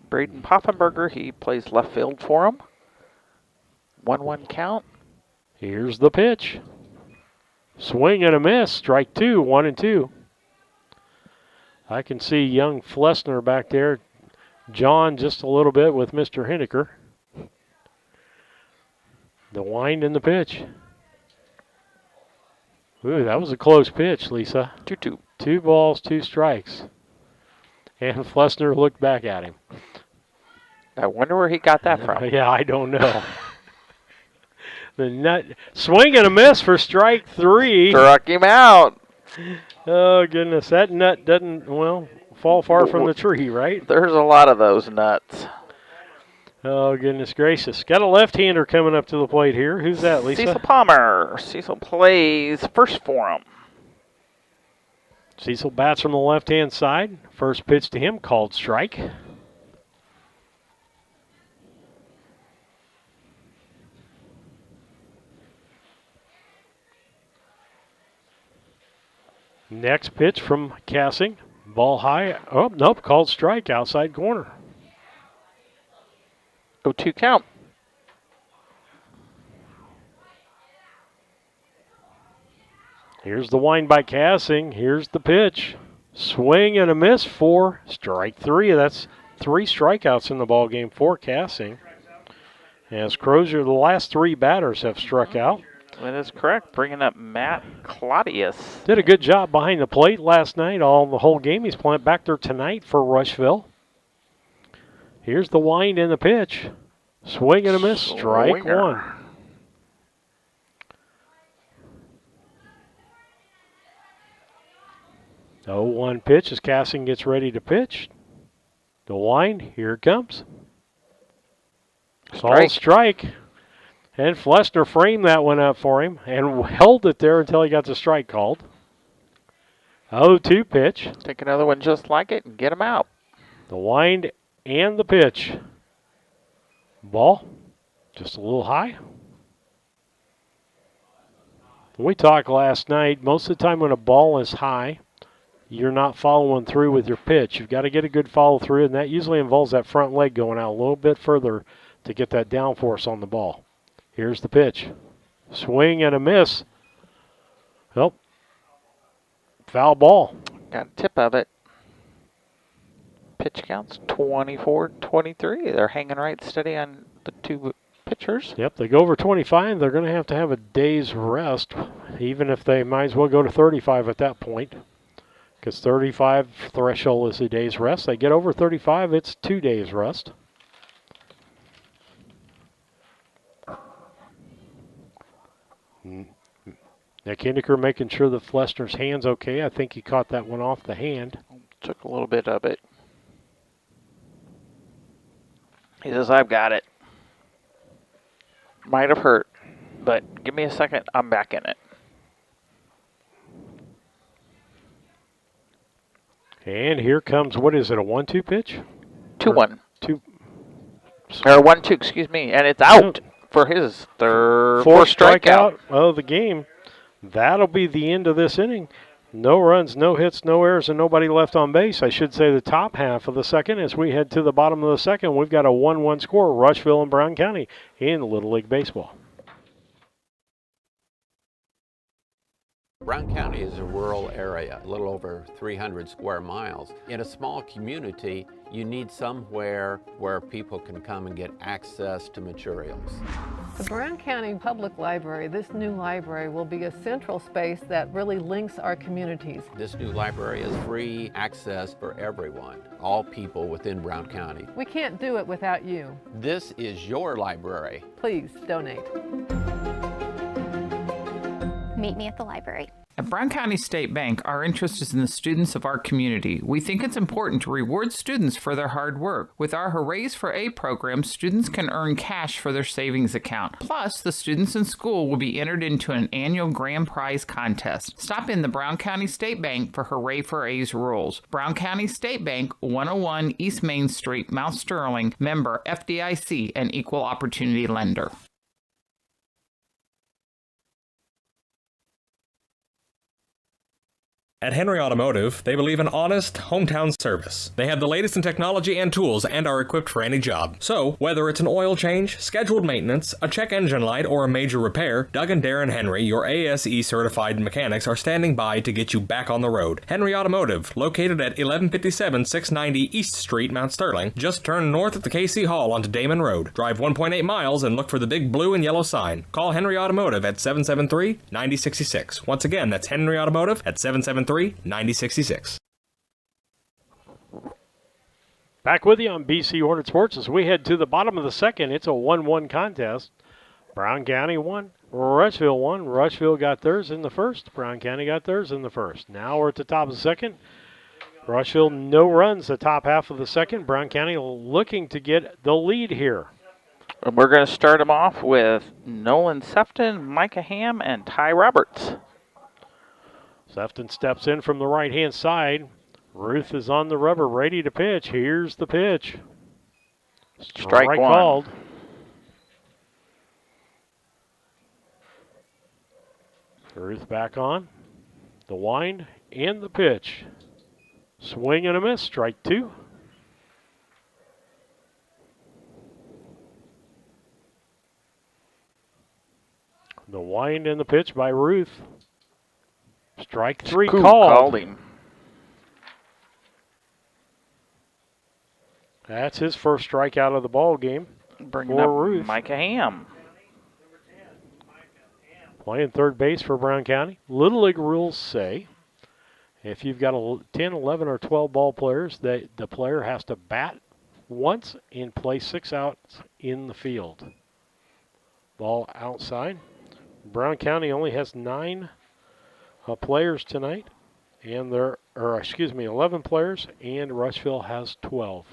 Braden Poffenberger, he plays left field for him. 1-1 count. Here's the pitch. Swing and a miss. Strike two, 1-2. I can see young Flessner back there. John just a little bit with Mr. Henniker. The wind and the pitch. Ooh, that was a close pitch, Lisa. 2-2. 2 balls, 2 strikes. And Flessner looked back at him. I wonder where he got that from. Yeah, I don't know. The nut swing and a miss for strike 3. Struck him out. Oh, goodness. That nut doesn't, well, fall far from the tree, right? There's a lot of those nuts. Oh, goodness gracious. Got a left-hander coming up to the plate here. Who's that, Lisa? Cecil Palmer. Cecil plays first for him. Cecil bats from the left-hand side. First pitch to him, called strike. Next pitch from Cassing. Ball high. Oh, nope, called strike, outside corner. 0-2 count. Here's the wind by Cassing. Here's the pitch. Swing and a miss for strike 3. That's 3 strikeouts in the ball game for Cassing. As Crozier, the last 3 batters have struck out. That is correct. Bringing up Matt Claudius. Did a good job behind the plate last night. The whole game he's playing back there tonight for Rushville. Here's the wind and the pitch. Swing and a miss. Strike 1. The 0-1 pitch as Cassing gets ready to pitch. The wind, here it comes. Called strike. And Flessner framed that one up for him and held it there until he got the strike called. 0-2 pitch. Take another one just like it and get him out. The wind and the pitch. Ball just a little high. We talked last night, most of the time when a ball is high, you're not following through with your pitch. You've got to get a good follow through, and that usually involves that front leg going out a little bit further to get that downforce on the ball. Here's the pitch. Swing and a miss. Oh, foul ball. Got a tip of it. Pitch counts 24-23. They're hanging right steady on the 2 pitchers. Yep, they go over 25. They're going to have a day's rest, even if they might as well go to 35 at that point, because 35 threshold is a day's rest. They get over 35, it's 2 days rest. Nick Hindeker making sure that Flessner's hand's okay. I think he caught that one off the hand. Took a little bit of it. He says, I've got it. Might have hurt, but give me a second. I'm back in it. And here comes, what is it, a 1-2 pitch? 2-1. Two. Or 1-2, excuse me. And it's out for his fourth strikeout of the game. That'll be the end of this inning. No runs, no hits, no errors, and nobody left on base. I should say the top half of the second. As we head to the bottom of the second, we've got a 1-1 score, Rushville and Brown County in Little League Baseball. Brown County is a rural area, a little over 300 square miles. In a small community, you need somewhere where people can come and get access to materials. The Brown County Public Library, this new library, will be a central space that really links our communities. This new library is free access for everyone, all people within Brown County. We can't do it without you. This is your library. Please donate. Meet me at the library. At Brown County State Bank, our interest is in the students of our community. We think it's important to reward students for their hard work. With our Hoorays for A program, students can earn cash for their savings account. Plus, the students in school will be entered into an annual grand prize contest. Stop in the Brown County State Bank for Hooray for A's rules. Brown County State Bank, 101 East Main Street, Mount Sterling, member FDIC, and equal opportunity lender. At Henry Automotive, they believe in honest, hometown service. They have the latest in technology and tools and are equipped for any job. So, whether it's an oil change, scheduled maintenance, a check engine light, or a major repair, Doug and Darren Henry, your ASE certified mechanics, are standing by to get you back on the road. Henry Automotive, located at 1157 690 East Street, Mount Sterling. Just turn north at the KC Hall onto Damon Road. Drive 1.8 miles and look for the big blue and yellow sign. Call Henry Automotive at 773-9066. Once again, that's Henry Automotive at 773-9066. Back with you on BC Hornet Sports as we head to the bottom of the second. It's a 1-1 contest. Brown County won, Rushville won. Rushville got theirs in the first. Brown County got theirs in the first. Now we're at the top of the second. Rushville no runs the top half of the second. Brown County looking to get the lead here. And we're going to start them off with Nolan Sefton, Micah Ham, and Ty Roberts. Sefton steps in from the right-hand side. Ruth is on the rubber, ready to pitch. Here's the pitch. Strike one. Called. Ruth back on. The wind and the pitch. Swing and a miss. Strike two. The wind and the pitch by Ruth. Strike three called him. That's his first strikeout of the ball game. Bringing up Ruth. Micah Ham. Playing third base for Brown County. Little League rules say if you've got 10, 11, or 12 ball players, the player has to bat once and play 6 outs in the field. Ball outside. Brown County only has 9 players tonight, and 11 players, and Rushville has 12.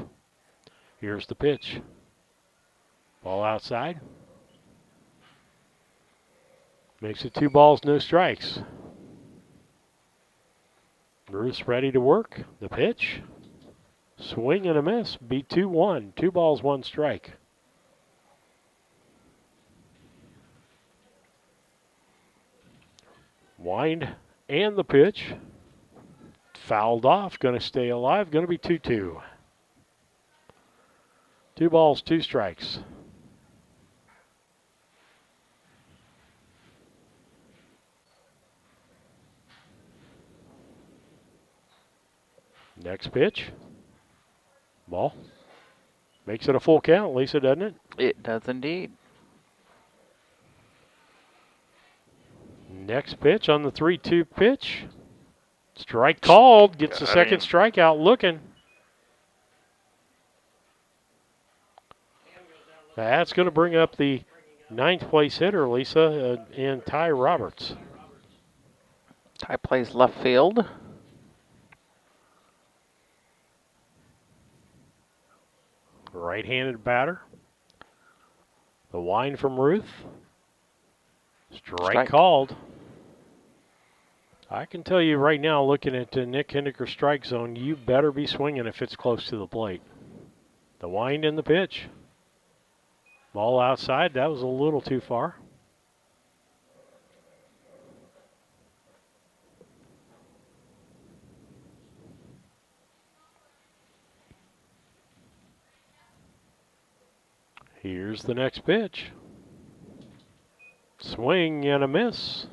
Here's the pitch. Ball outside. Makes it 2 balls, no strikes. Bruce ready to work. The pitch. Swing and a miss. Beat 2-1. 2 balls, 1 strike. Wind and the pitch. Fouled off. Going to stay alive. Going to be 2-2. 2 balls, 2 strikes. Next pitch. Ball. Makes it a full count, Lisa, doesn't it? It does indeed. Next pitch on the 3-2 pitch. Strike called. Gets the second strikeout looking. That's going to bring up the 9th place hitter, Lisa, and Ty Roberts. Ty plays left field. Right-handed batter. The wind from Ruth. Strike called. I can tell you right now, looking at the Nick Henniker strike zone, you better be swinging if it's close to the plate. The wind and the pitch. Ball outside, that was a little too far. Here's the next pitch. Swing and a miss.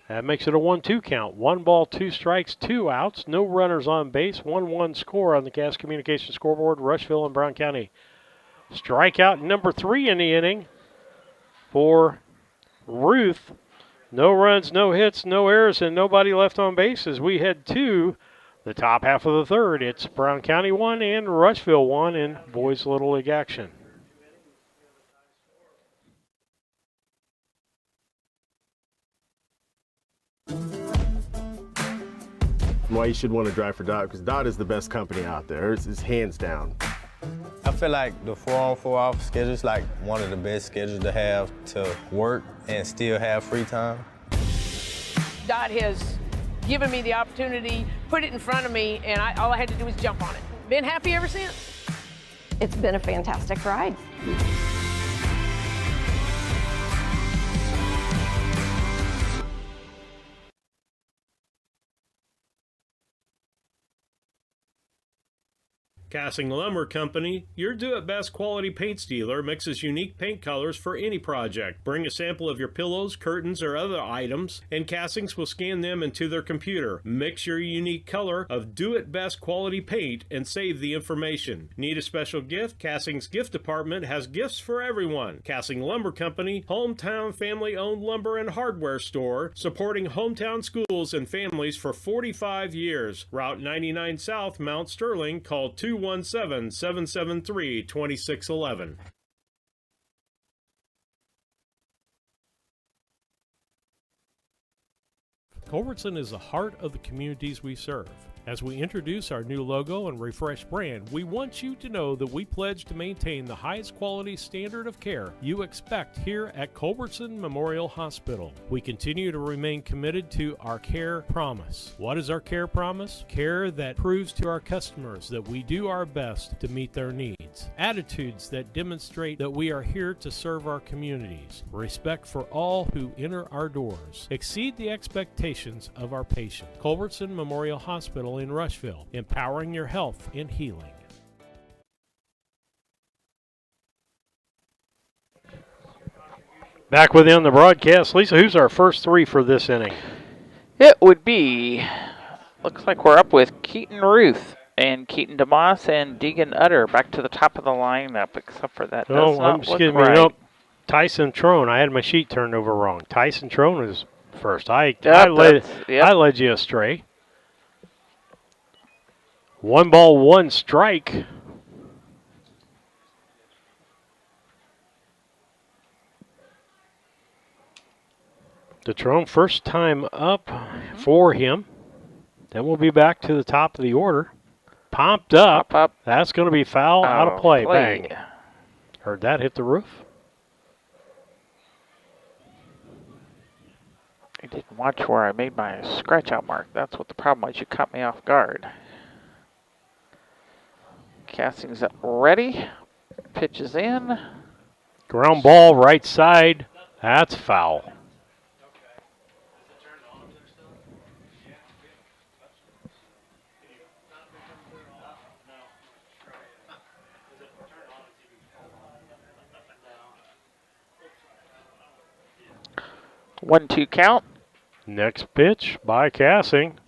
That makes it a 1-2 count. 1 ball, 2 strikes, 2 outs. No runners on base. 1-1 score on the Cass Communications scoreboard. Rushville and Brown County. Strikeout number 3 in the inning for Ruth. No runs, no hits, no errors, and nobody left on base as we head to the top half of the third. It's Brown County 1 and Rushville 1 in boys Little League action. Why you should want to drive for Dot, because Dot is the best company out there. It's hands down. I feel like the 4-on, 4-off schedule is like one of the best schedules to have to work and still have free time. Dot has given me the opportunity, put it in front of me, and all I had to do was jump on it. Been happy ever since. It's been a fantastic ride. Cassing Lumber Company, your do-it-best quality paint dealer, mixes unique paint colors for any project. Bring a sample of your pillows, curtains, or other items, and Cassings will scan them into their computer. Mix your unique color of do-it-best quality paint and save the information. Need a special gift? Cassing's gift department has gifts for everyone. Cassing Lumber Company, hometown family-owned lumber and hardware store, supporting hometown schools and families for 45 years. Route 99 South, Mount Sterling. Call 217-773-2611. Culbertson is the heart of the communities we serve. As we introduce our new logo and refreshed brand, we want you to know that we pledge to maintain the highest quality standard of care you expect here at Culbertson Memorial Hospital. We continue to remain committed to our care promise. What is our care promise? Care that proves to our customers that we do our best to meet their needs. Attitudes that demonstrate that we are here to serve our communities. Respect for all who enter our doors. Exceed the expectations of our patient. Culbertson Memorial Hospital in Rushville, empowering your health and healing. Back within the broadcast, Lisa, who's our first 3 for this inning? It would be, looks like we're up with Keaton Ruth and Keaton DeMoss and Deegan Utter back to the top of the lineup, except for that does not look right. Nope. Tyson Trone, I had my sheet turned over wrong. Tyson Trone is first. I led you astray. 1 ball, 1 strike. Detrone, first time up for him. Then we'll be back to the top of the order. Pumped up. That's going to be foul, out of play. Bang. Heard that hit the roof. I didn't watch where I made my scratch out mark. That's what the problem was. You caught me off guard. Casting's up ready. Pitches in. Ground ball right side. That's foul. One-two count. Next pitch by Cassing.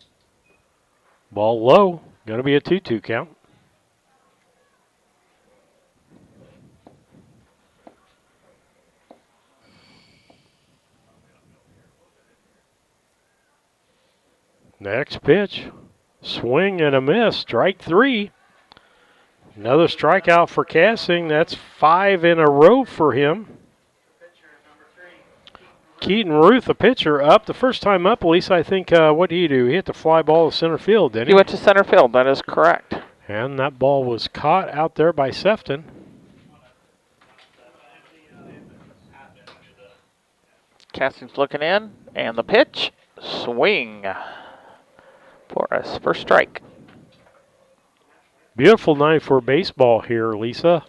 Ball low. Going to be a 2-2 count. Next pitch. Swing and a miss. Strike 3. Another strikeout for Cassing. That's 5 in a row for him. Keaton Ruth, the pitcher, up. The first time up, Lisa, I think, what did he do? He hit the fly ball to center field, didn't he? He went to center field. That is correct. And that ball was caught out there by Sefton. Cassing's looking in, and the pitch. Swing for us for strike. Beautiful night for baseball here, Lisa.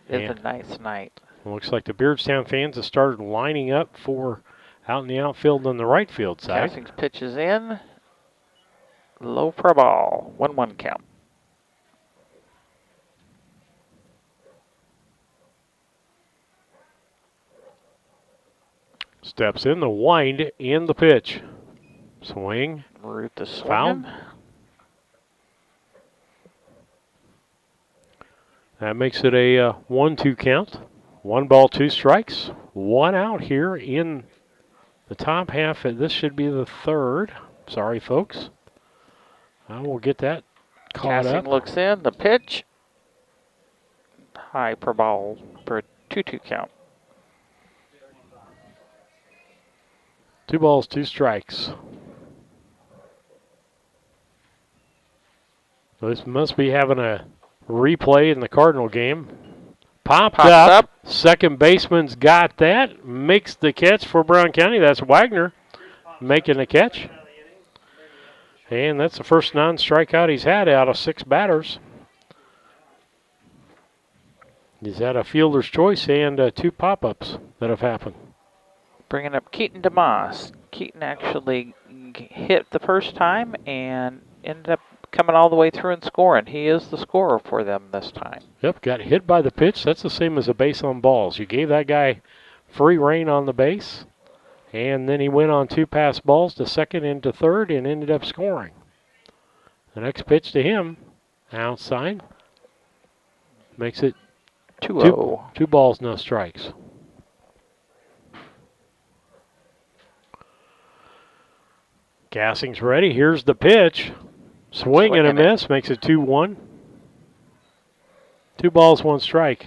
It's a nice night. Looks like the Beardstown fans have started lining up for out in the outfield on the right field side. Cassing's pitch is in. Low for a ball. 1-1 count. Steps in the wind in the pitch. Swing. Root the swing. Foul. That makes it a 1-2 count. 1 ball, 2 strikes. 1 out here in the top half. This should be the 3rd. Sorry, folks. I will get that caught Cassing up. looks in. The pitch. High per ball for a 2-2 count. 2 balls, 2 strikes. So this must be having a replay in the Cardinal game. Popped up. Second baseman's got that. Makes the catch for Brown County. That's Wagner making the catch. And that's the first non-strikeout he's had out of 6 batters. He's had a fielder's choice and 2 pop-ups that have happened. Bringing up Keaton DeMoss. Keaton actually hit the first time and ended up coming all the way through and scoring. He is the scorer for them this time. Yep, got hit by the pitch. That's the same as a base on balls. You gave that guy free rein on the base, and then he went on 2 pass balls to second and to third and ended up scoring. The next pitch to him, outside, makes it 2-0. 2 balls, no strikes. Cassing's ready. Here's the pitch. Swing and a miss. Makes it 2-1. 2 balls, 1 strike.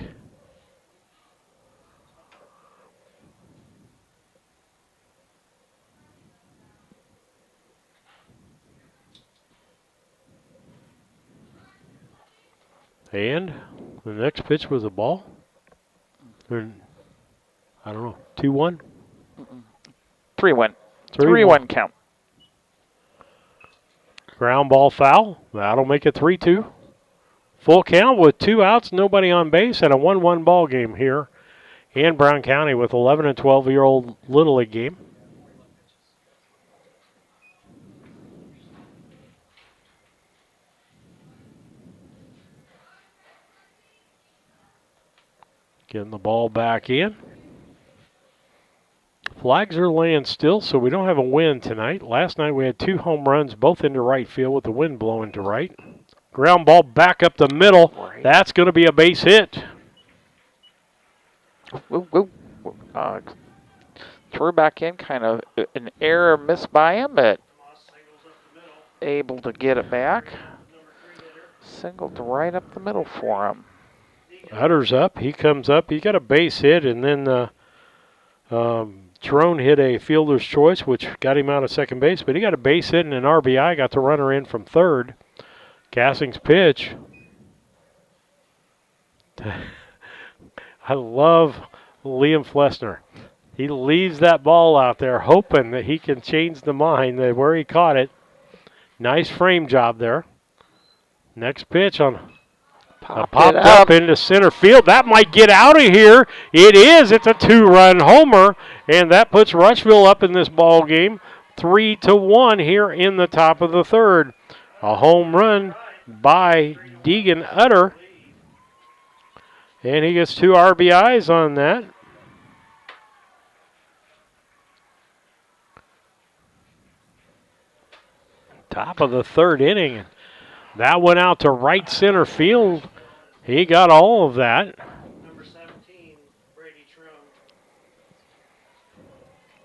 And the next pitch was a ball. Or, I don't know. 2-1? 3-1. 3-1 count. Ground ball foul. That'll make it 3-2. Full count with 2 outs, nobody on base, and a 1-1 ball game here in Brown County with 11 and 12-year-old Little League game. Getting the ball back in. Flags are laying still, so we don't have a win tonight. Last night we had 2 home runs, both into right field with the wind blowing to right. Ground ball back up the middle. That's going to be a base hit. Threw back in, kind of an error missed by him, but able to get it back. Singled right up the middle for him. Utter's up. He comes up. He got a base hit, and then Trone hit a fielder's choice, which got him out of second base, but he got a base hit and an RBI, got the runner in from third. Cassing's pitch. I love Liam Flessner. He leaves that ball out there hoping that he can change the mind that where he caught it. Nice frame job there. Next pitch on popped up into center field. That might get out of here. It is. It's a 2-run homer, and that puts Rushville up in this ball game 3-1 here in the top of the 3rd. A home run by Deegan Utter, and he gets 2 RBIs on that. Top of the 3rd inning. That went out to right center field. He got all of that.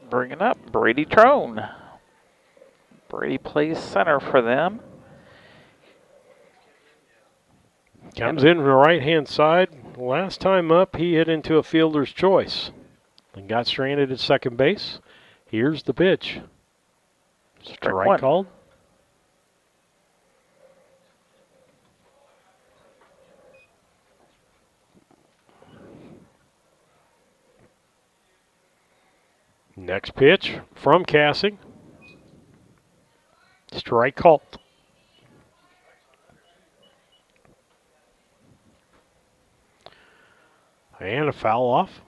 Bringing up Brady Trone. Brady plays center for them. Comes in from the right-hand side. Last time up, he hit into a fielder's choice and got stranded at second base. Here's the pitch. Strike called. Next pitch from Cassing. Strike called. And a foul off.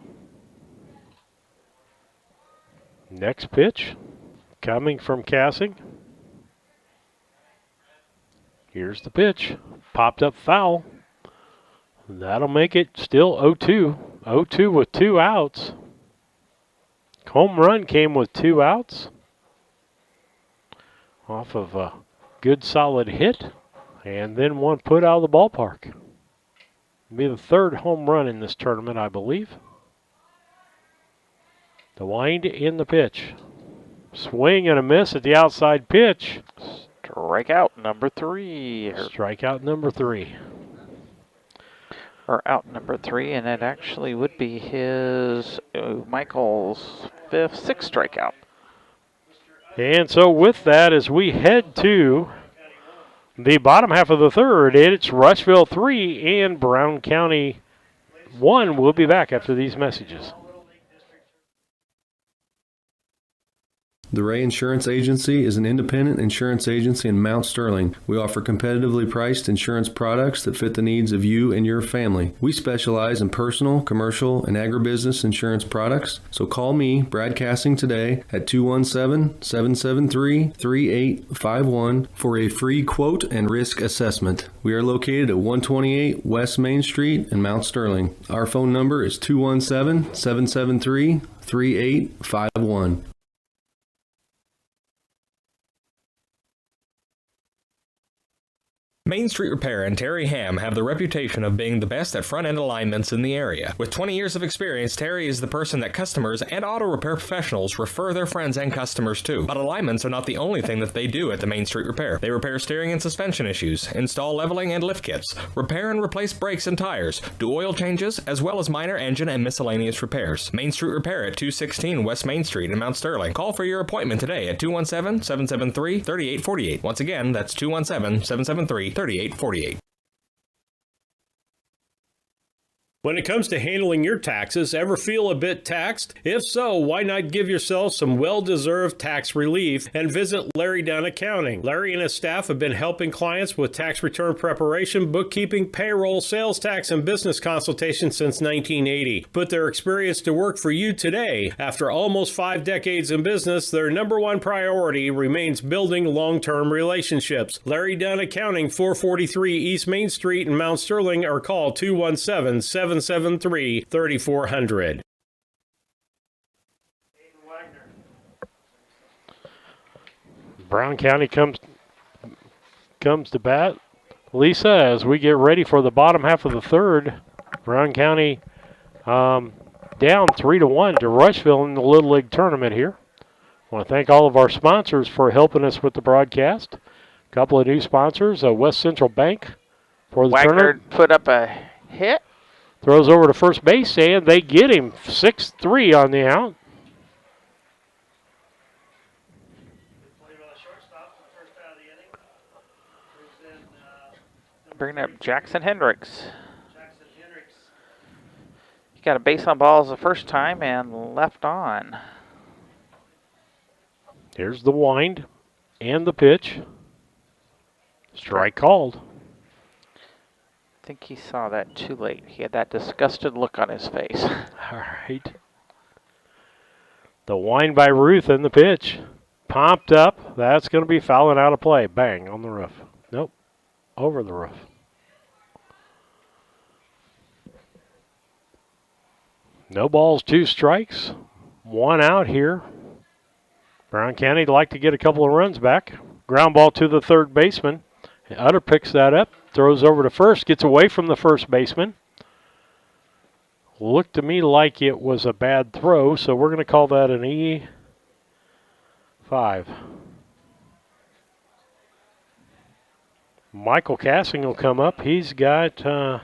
Next pitch coming from Cassing. Here's the pitch. Popped up foul. That'll make it still 0-2. 0-2 with 2 outs. Home run came with 2 outs. Off of a good solid hit. And then one put out of the ballpark. It'll be the 3rd home run in this tournament, I believe. The wind in the pitch. Swing and a miss at the outside pitch. Strikeout number 3. Strikeout number 3. Or out number 3, and it actually would be his Michael's 6th strikeout. And so with that, as we head to the bottom half of the 3rd, it's Rushville 3 and Brown County 1. We'll be back after these messages. The Ray Insurance Agency is an independent insurance agency in Mount Sterling. We offer competitively priced insurance products that fit the needs of you and your family. We specialize in personal, commercial, and agribusiness insurance products. So call me, Brad Cassing, today at 217-773-3851 for a free quote and risk assessment. We are located at 128 West Main Street in Mount Sterling. Our phone number is 217-773-3851. Main Street Repair and Terry Ham have the reputation of being the best at front-end alignments in the area. With 20 years of experience, Terry is the person that customers and auto repair professionals refer their friends and customers to. But alignments are not the only thing that they do at the Main Street Repair. They repair steering and suspension issues, install leveling and lift kits, repair and replace brakes and tires, do oil changes, as well as minor engine and miscellaneous repairs. Main Street Repair at 216 West Main Street in Mount Sterling. Call for your appointment today at 217-773-3848. Once again, that's 217-773-3848. When it comes to handling your taxes, ever feel a bit taxed? If so, why not give yourself some well-deserved tax relief and visit Larry Dunn Accounting. Larry and his staff have been helping clients with tax return preparation, bookkeeping, payroll, sales tax, and business consultation since 1980. Put their experience to work for you today. After almost 5 decades in business, their #1 priority remains building long-term relationships. Larry Dunn Accounting, 443 East Main Street in Mount Sterling, or call 217-773-3400. Brown County comes to bat. Lisa, as we get ready for the bottom half of the 3rd, Brown County down 3-1 to Rushville in the Little League tournament here. I want to thank all of our sponsors for helping us with the broadcast. A couple of new sponsors, West Central Bank for the Wagner tournament. put up a hit. Throws over to first base, and they get him 6-3 on the out. Bringing up Jackson Hendricks. He got a base on balls the first time and left on. Here's the wind and the pitch. Strike called. I think he saw that too late. He had that disgusted look on his face. All right. The wind by Ruth and the pitch. Pumped up. That's going to be fouling out of play. Bang on the roof. Nope. Over the roof. No balls, 2 strikes. 1 out here. Brown County'd like to get a couple of runs back. Ground ball to the third baseman. Utter picks that up. Throws over to first, gets away from the first baseman. Looked to me like it was a bad throw, so we're going to call that an E5. Michael Cassing will come up. He's got a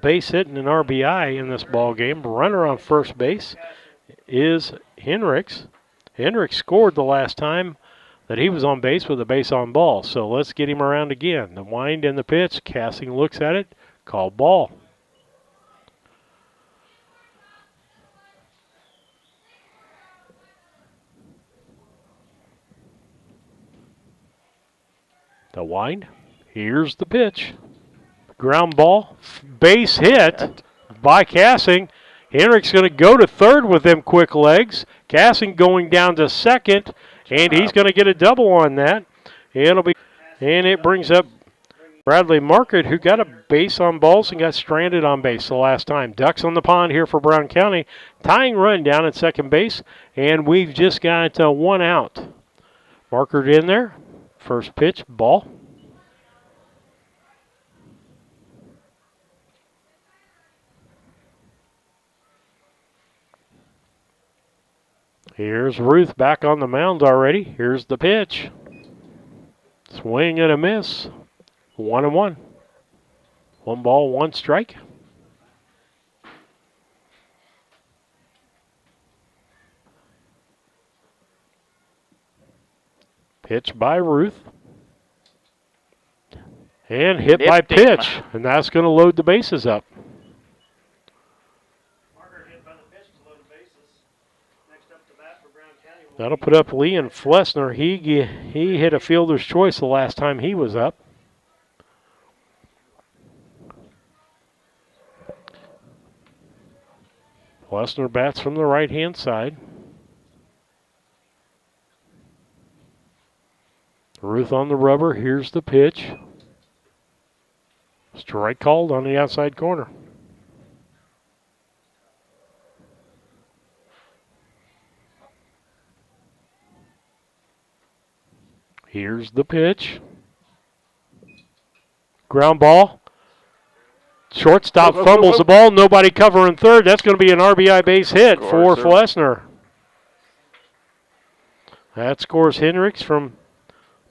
base hit and an RBI in this ball game. Runner on first base is Henricks. Henricks scored the last time that he was on base with a base on ball. So let's get him around again. The wind and the pitch. Cassing looks at it. Called ball. The wind. Here's the pitch. Ground ball. Base hit by Cassing. Henricks going to go to third with them quick legs. Cassing going down to second, and he's going to get a double on that. And it brings up Bradley Market, who got a base on balls and got stranded on base the last time. Ducks on the pond here for Brown County. Tying run down at second base, and we've just got one out. Marker in there. First pitch, ball. Here's Ruth back on the mound already. Here's the pitch. Swing and a miss. 1-1. 1 ball, 1 strike. Pitch by Ruth. And hit by pitch. And that's going to load the bases up. That'll put up Leon Flessner. He hit a fielder's choice the last time he was up. Flessner bats from the right-hand side. Ruth on the rubber. Here's the pitch. Strike called on the outside corner. Here's the pitch. Ground ball. Shortstop fumbles the ball. Nobody covering third. That's going to be an RBI base hit for Flessner. That scores Henricks from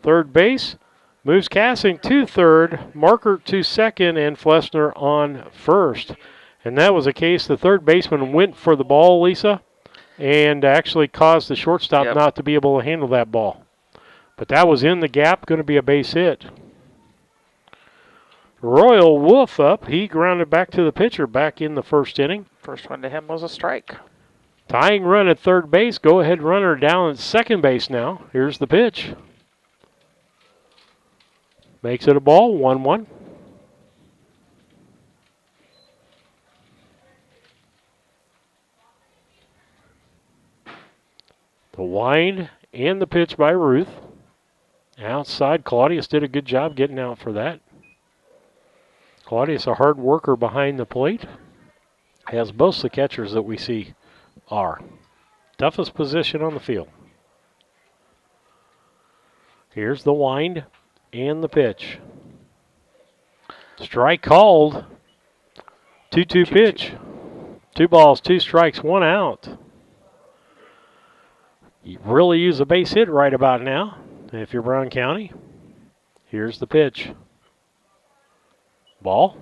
third base. Moves Cassing to third. Marker to second, and Flessner on first. And that was a case the third baseman went for the ball, Lisa, and actually caused the shortstop not to be able to handle that ball. But that was in the gap, going to be a base hit. Royal Wolf up. He grounded back to the pitcher back in the first inning. First one to him was a strike. Tying run at third base. Go ahead runner down at second base now. Here's the pitch. Makes it a ball, 1-1. The wind and the pitch by Ruth. Outside, Claudius did a good job getting out for that. Claudius, a hard worker behind the plate, as most of the catchers that we see are. Toughest position on the field. Here's the wind and the pitch. Strike called. 2-2 pitch. 2 balls, 2 strikes, 1 out. You really use a base hit right about now if you're Brown County. Here's the pitch. Ball.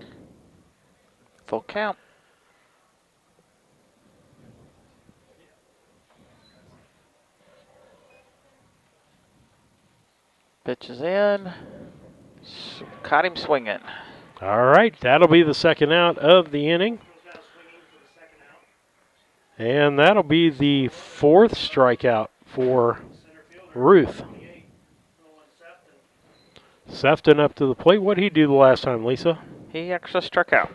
Full count. Pitch is in. Caught him swinging. All right, that'll be the second out of the inning. And that'll be the 4th strikeout for Ruth. Sefton up to the plate. What did he do the last time, Lisa? He actually struck out.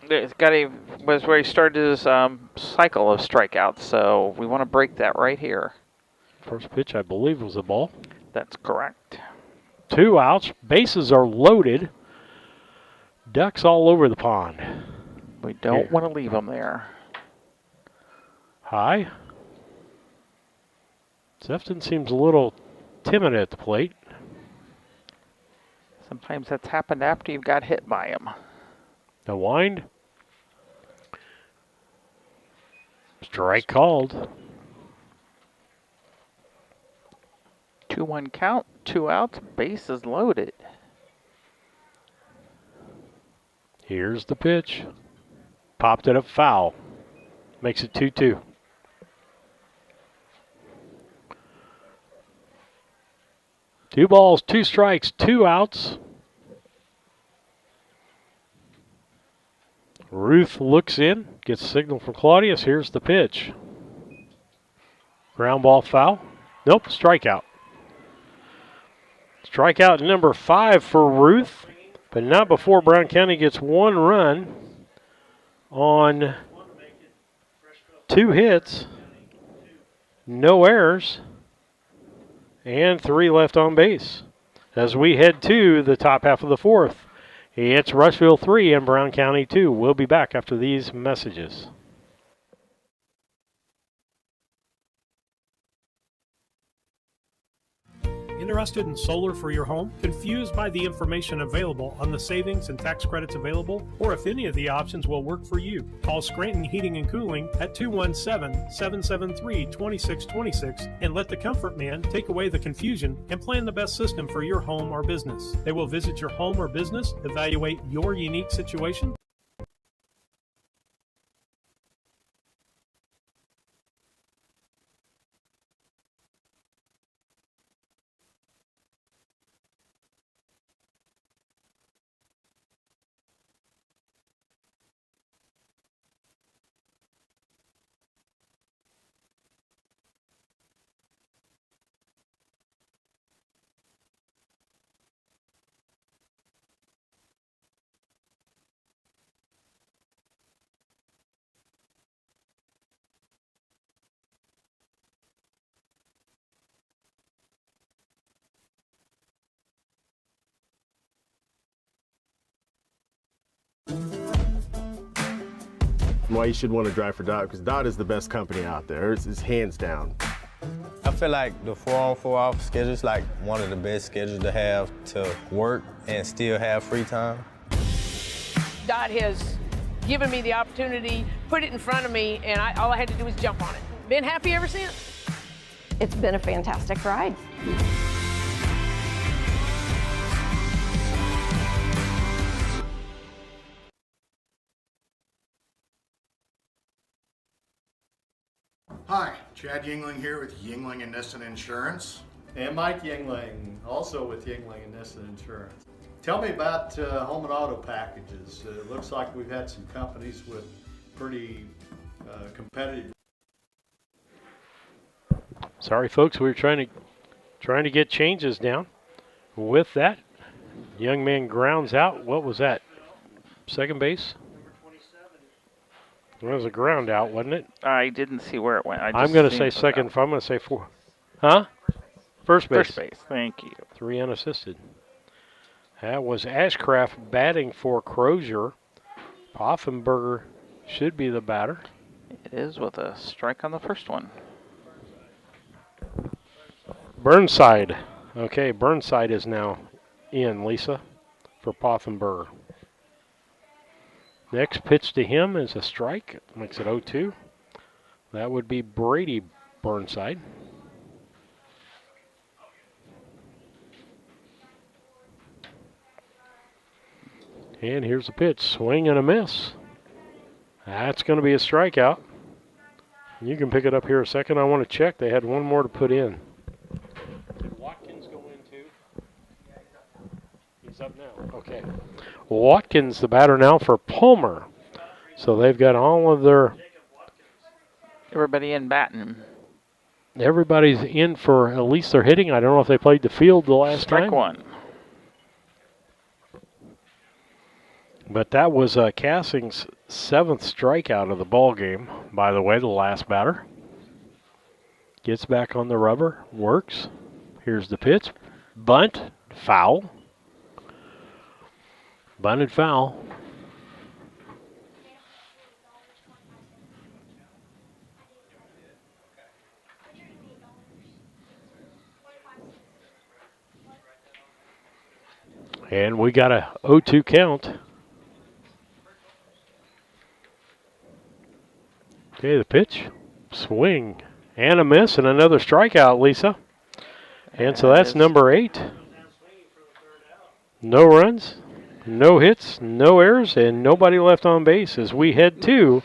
Was where he started his cycle of strikeouts, so we want to break that right here. First pitch, I believe, was a ball. That's correct. 2 outs. Bases are loaded. Ducks all over the pond. We don't want to leave them there. High. Sefton seems a little timid at the plate. Sometimes that's happened after you've got hit by him. The wind. Strike called. 2-1 count, 2 outs, bases loaded. Here's the pitch. Popped it up foul. Makes it 2-2. Two balls, two strikes, two outs. Ruth looks in, gets a signal from Claudius. Here's the pitch. Ground ball foul. Nope, strikeout. Strikeout number 5 for Ruth, but not before Brown County gets 1 run on 2 hits, no errors, and 3 left on base. As we head to the top half of the 4th, it's Rushville 3 and Brown County 2. We'll be back after these messages. Interested in solar for your home? Confused by the information available on the savings and tax credits available? Or if any of the options will work for you? Call Scranton Heating and Cooling at 217-773-2626 and let the Comfort Man take away the confusion and plan the best system for your home or business. They will visit your home or business, evaluate your unique situation. Why you should want to drive for Dot, because Dot is the best company out there. It's hands down. I feel like the 4-on-4 off schedule is like one of the best schedules to have to work and still have free time. Dot has given me the opportunity, put it in front of me, and all I had to do was jump on it. Been happy ever since. It's been a fantastic ride. Hi, Chad Yingling here with Yingling and Nissen Insurance. And Mike Yingling, also with Yingling and Nissen Insurance. Tell me about home and auto packages. It looks like we've had some companies with pretty competitive. Sorry, folks, we were trying to get changes down. With that, young man grounds out. What was that? Second base? It was a ground out, wasn't it? I didn't see where it went. I'm going to say second. I'm going to say 4. Huh? First base. First base. Thank you. 3 unassisted. That was Ashcraft batting for Crozier. Poffenberger should be the batter. It is with a strike on the first one. Burnside. Okay, Burnside is now in, Lisa, for Poffenberger. Next pitch to him is a strike. Makes it 0-2. That would be Brady Burnside. And here's the pitch. Swing and a miss. That's going to be a strikeout. You can pick it up here a second. I want to check. They had one more to put in. Did Watkins go in too? He's up now. Okay. Watkins, the batter now for Palmer. So they've got all of their... Everybody in batting. Everybody's in for at least their hitting. I don't know if they played the field the last time. Strike one. But that was Cassing's 7th strikeout of the ball game. By the way, the last batter. Gets back on the rubber. Works. Here's the pitch. Bunt. Foul. Bunted foul. And we got a 0-2 count. Okay, the pitch. Swing. And a miss and another strikeout, Lisa. And so that's number 8. No runs. no hits, no errors, and nobody left on base as we head to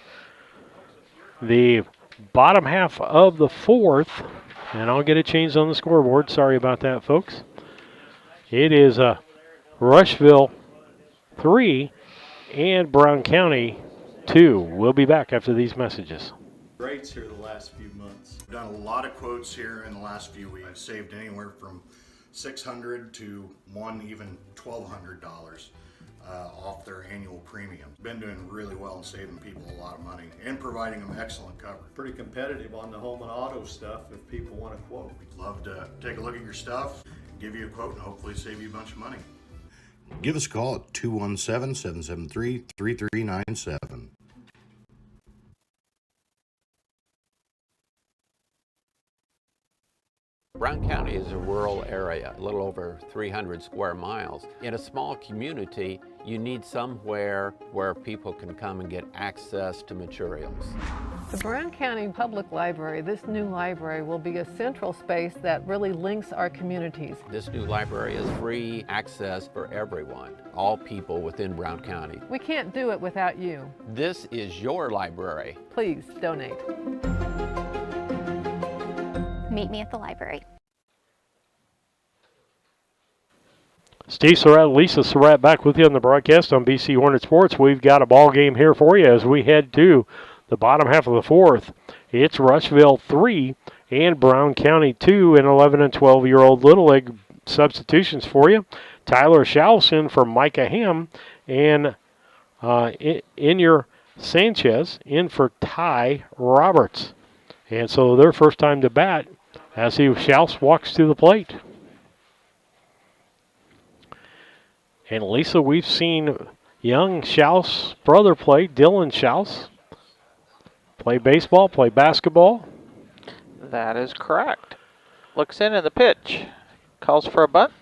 the bottom half of the fourth. And I'll get it changed on the scoreboard. Sorry about that, folks. It is Rushville 3 and Brown County 2. We'll be back after these messages. Rates here the last few months. We've done a lot of quotes here in the last few weeks. I've saved anywhere from $600 to even $1,200 off their annual premium. Been doing really well and saving people a lot of money and providing them excellent coverage. Pretty competitive on the home and auto stuff if people want to quote. We'd love to take a look at your stuff, give you a quote, and hopefully save you a bunch of money. Give us a call at 217-773-3397. Brown County is a rural area, a little over 300 square miles. In a small community, you need somewhere where people can come and get access to materials. The Brown County Public Library, this new library, will be a central space that really links our communities. This new library is free access for everyone, all people within Brown County. We can't do it without you. This is your library. Please donate. Meet me at the library. Steve Surratt, Lisa Surratt back with you on the broadcast on BC Hornet Sports. We've got a ball game here for you as we head to the bottom half of the fourth. It's Rushville 3 and Brown County 2 and 11 and 12-year-old Little League substitutions for you. Tyler Shalson for Micah Ham and Inyer Sanchez in for Ty Roberts. And so their first time to bat as Schaus walks to the plate. And Lisa, we've seen young Schaus' brother play, Dylan Schaus, play baseball, play basketball. That is correct. Looks in the pitch. Calls for a bunt.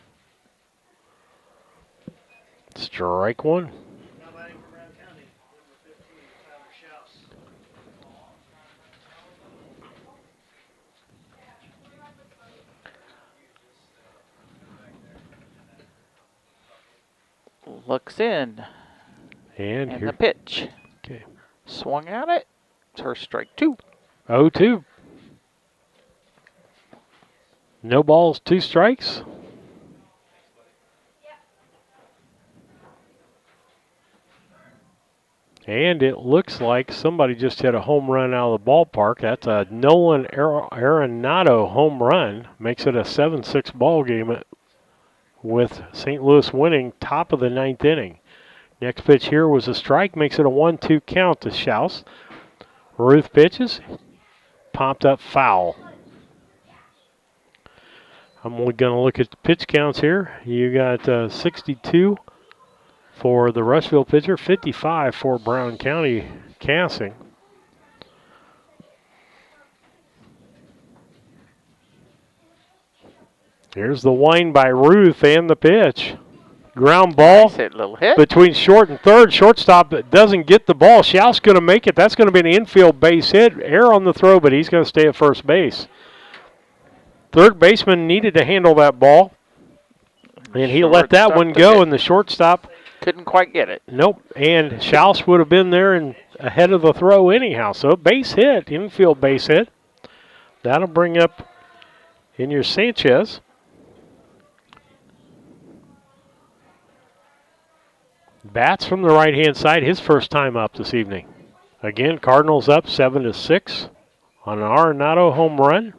Strike one. Looks in. And the pitch. Okay. Swung at it. It's her strike 2. 0-2. No balls, 2 strikes. And it looks like somebody just hit a home run out of the ballpark. That's a Nolan Arenado home run. Makes it a 7-6 ball game with St. Louis winning top of the 9th inning. Next pitch here was a strike. Makes it a 1-2 count to Schaus. Ruth pitches. Popped up foul. I'm only going to look at the pitch counts here. You got 62 for the Rushville pitcher, 55 for Brown County Cassing. Here's the wind by Ruth and the pitch. Ground ball Nice hit, little hit. between short and third. Shortstop doesn't get the ball. Schaus going to make it. That's going to be an infield base hit. Error on the throw, but he's going to stay at first base. Third baseman needed to handle that ball, and he let that one go, and the shortstop couldn't quite get it. Nope, and Schaus would have been there and ahead of the throw anyhow. So base hit, infield base hit. That'll bring up Inyer Sanchez. Bats from the right-hand side, his first time up this evening. Again, Cardinals up 7-6 on an Arenado home run.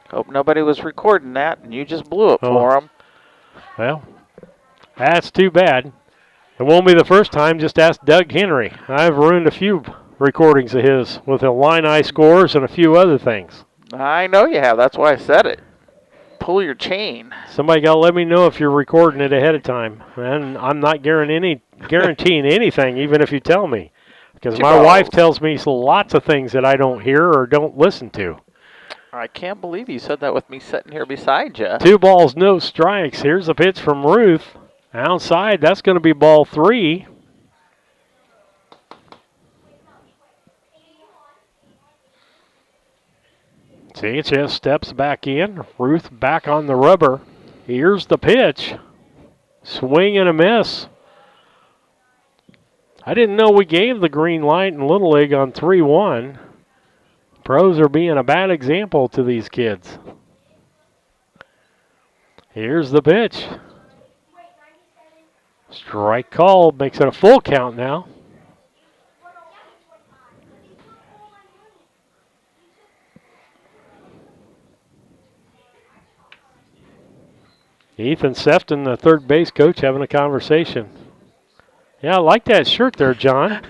Hope nobody was recording that, and you just blew it for them. Well, that's too bad. It won't be the first time. Just ask Doug Henry. I've ruined a few recordings of his with Illini scores and a few other things. I know you have. That's why I said it. Pull your chain. Somebody got to let me know if you're recording it ahead of time. And I'm not guaranteeing anything, even if you tell me. Because my wife tells me lots of things that I don't hear or don't listen to. I can't believe you said that with me sitting here beside you. 2 balls, no strikes. Here's a pitch from Ruth. Outside, that's going to be ball 3. Sanchez steps back in. Ruth back on the rubber. Here's the pitch. Swing and a miss. I didn't know we gave the green light in Little League on 3-1. Pros are being a bad example to these kids. Here's the pitch. Strike called, makes it a full count now. Ethan Sefton, the third base coach, having a conversation. Yeah, I like that shirt there, John.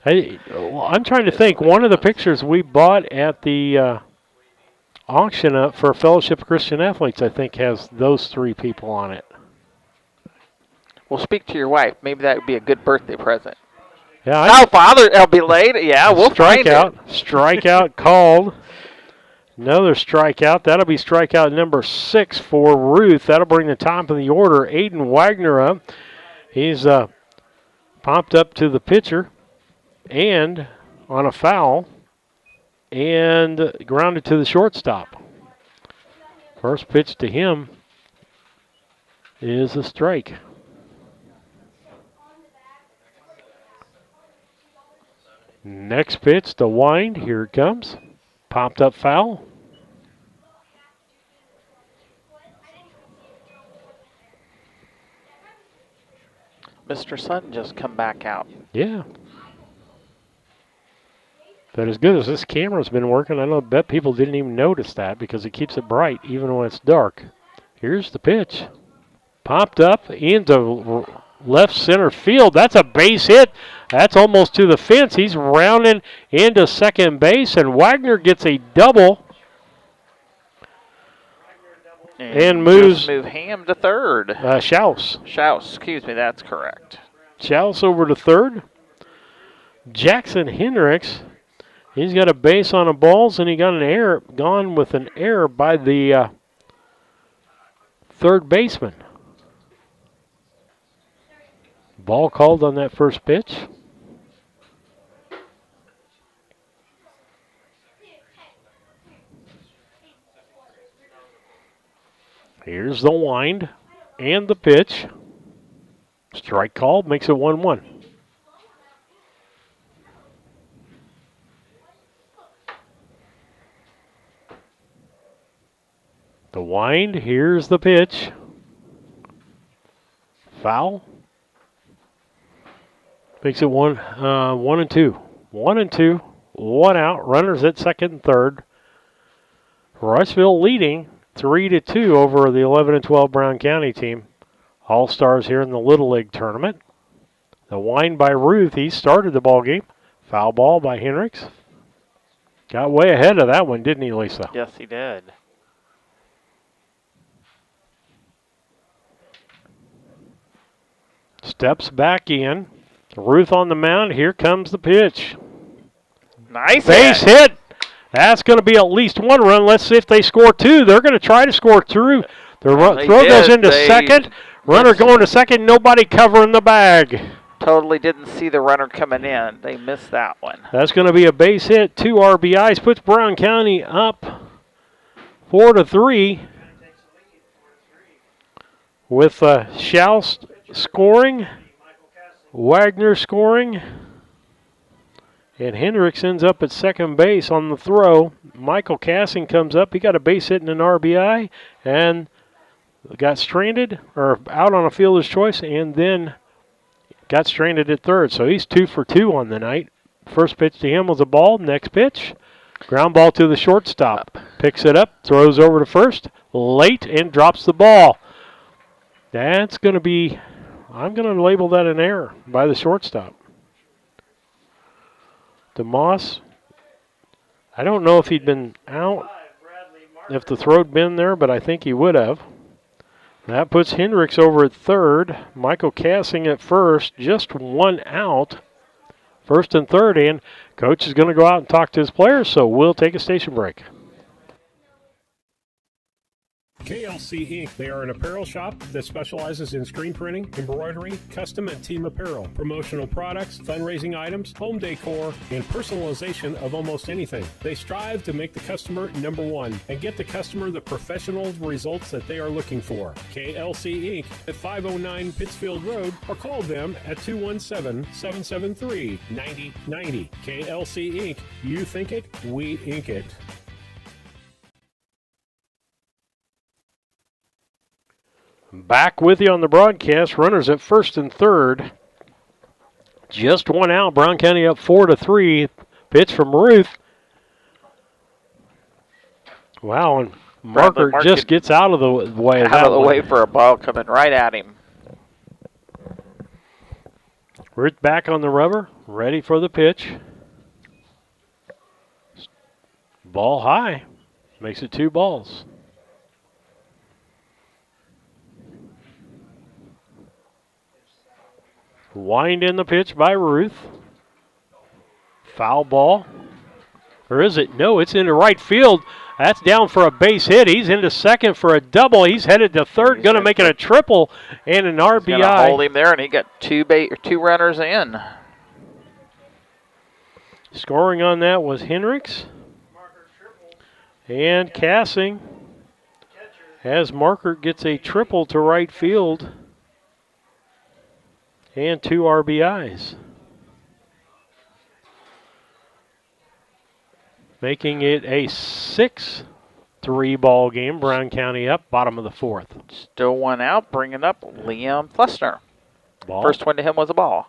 Hey, I'm trying to think. One of the pictures we bought at the auction up for Fellowship of Christian Athletes, I think, has those three people on it. We'll speak to your wife. Maybe that would be a good birthday present. Yeah. Oh, Father, it'll be late. Yeah, we'll find it. Strikeout called. Another strikeout. That'll be strikeout number 6 for Ruth. That'll bring the top of the order. Aiden Wagner up. He's popped up to the pitcher and on a foul and grounded to the shortstop. First pitch to him is a strike. Next pitch, the wind. Here it comes. Popped up foul. Mr. Sutton just come back out. Yeah. But as good as this camera's been working, I bet people didn't even notice that because it keeps it bright even when it's dark. Here's the pitch. Popped up into left center field. That's a base hit. That's almost to the fence. He's rounding into second base, and Wagner gets a double. And moves. Move Ham to third. Schaus. Schaus, excuse me, that's correct. Schaus over to third. Jackson Hendricks, he's got a base on the balls, and he got an error, gone with an error by the third baseman. Ball called on that first pitch. Here's the wind and the pitch. Strike called, makes it 1-1. The wind, here's the pitch. Foul. Makes it 1-2. 1-2. 1 out. Runners at second and third. Rushville leading 3-2 over the 11-12 Brown County team. All-Stars here in the Little League tournament. The wind by Ruth. He started the ball game. Foul ball by Hendricks. Got way ahead of that one, didn't he, Lisa? Yes, he did. Steps back in. Ruth on the mound. Here comes the pitch. Nice base hit. That's going to be at least 1 run. Let's see if they score 2. They're going to try to score 2. The throw goes into second. Runner going to second. Nobody covering the bag. Totally didn't see the runner coming in. They missed that one. That's going to be a base hit. 2 RBIs. Puts Brown County up 4-3. With Schaus scoring. Wagner scoring. And Hendricks ends up at second base on the throw. Michael Cassing comes up. He got a base hit and an RBI and got stranded or out on a fielder's choice and then got stranded at third. So he's 2 for 2 on the night. First pitch to him was a ball. Next pitch, ground ball to the shortstop. Picks it up, throws over to first, late, and drops the ball. That's going to be, I'm going to label that an error by the shortstop. DeMoss, I don't know if he'd been out, if the throw had been there, but I think he would have. That puts Hendricks over at third. Michael Cassing at first, just 1 out. First and third, and coach is going to go out and talk to his players, so we'll take a station break. KLC Inc. They are an apparel shop that specializes in screen printing, embroidery, custom and team apparel, promotional products, fundraising items, home decor, and personalization of almost anything. They strive to make the customer number one and get the customer the professional results that they are looking for. KLC Inc. at 509 Pittsfield Road, or call them at 217-773-9090. KLC Inc. You think it, we ink it. Back with you on the broadcast. Runners at first and third. Just one out. Brown County up 4-3. Pitch from Ruth. Wow, and Marker just gets out of the way. Out of the way for a ball coming right at him. Ruth back on the rubber, ready for the pitch. Ball high. Makes it 2 balls. Wind in the pitch by Ruth. Foul ball. Or is it? No, it's into right field. That's down for a base hit. He's into second for a double. He's headed to third, going to make it a triple and an RBI. He's gonna hold him there, and he got two runners in. Scoring on that was Hendricks and Cassing, as Marker gets a triple to right field and 2 RBIs. Making it a 6-3 ball game. Brown County up, bottom of the 4th. Still one out, bringing up Liam Flessner. Ball. First one to him was a ball.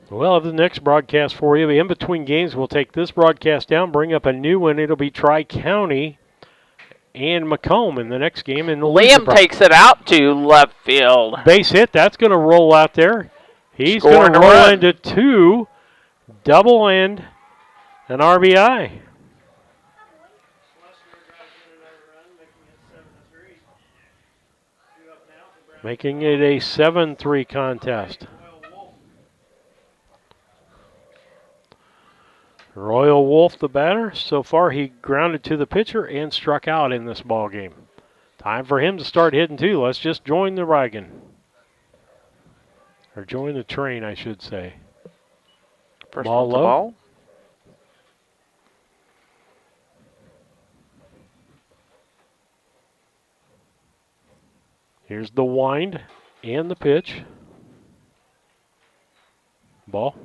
Well, the next broadcast for you, in between games, we'll take this broadcast down, bring up a new one. It'll be Tri-County and Macomb in the next game. And Liam takes it out to left field. Base hit, that's going to roll out there. He's going to roll into 2, double and an RBI. Making it a 7-3 contest. Royal Wolf, the batter. So far, he grounded to the pitcher and struck out in this ball game. Time for him to start hitting too. Let's just join the wagon. Or join the train, I should say. First ball low. Ball. Here's the wind and the pitch. Ball.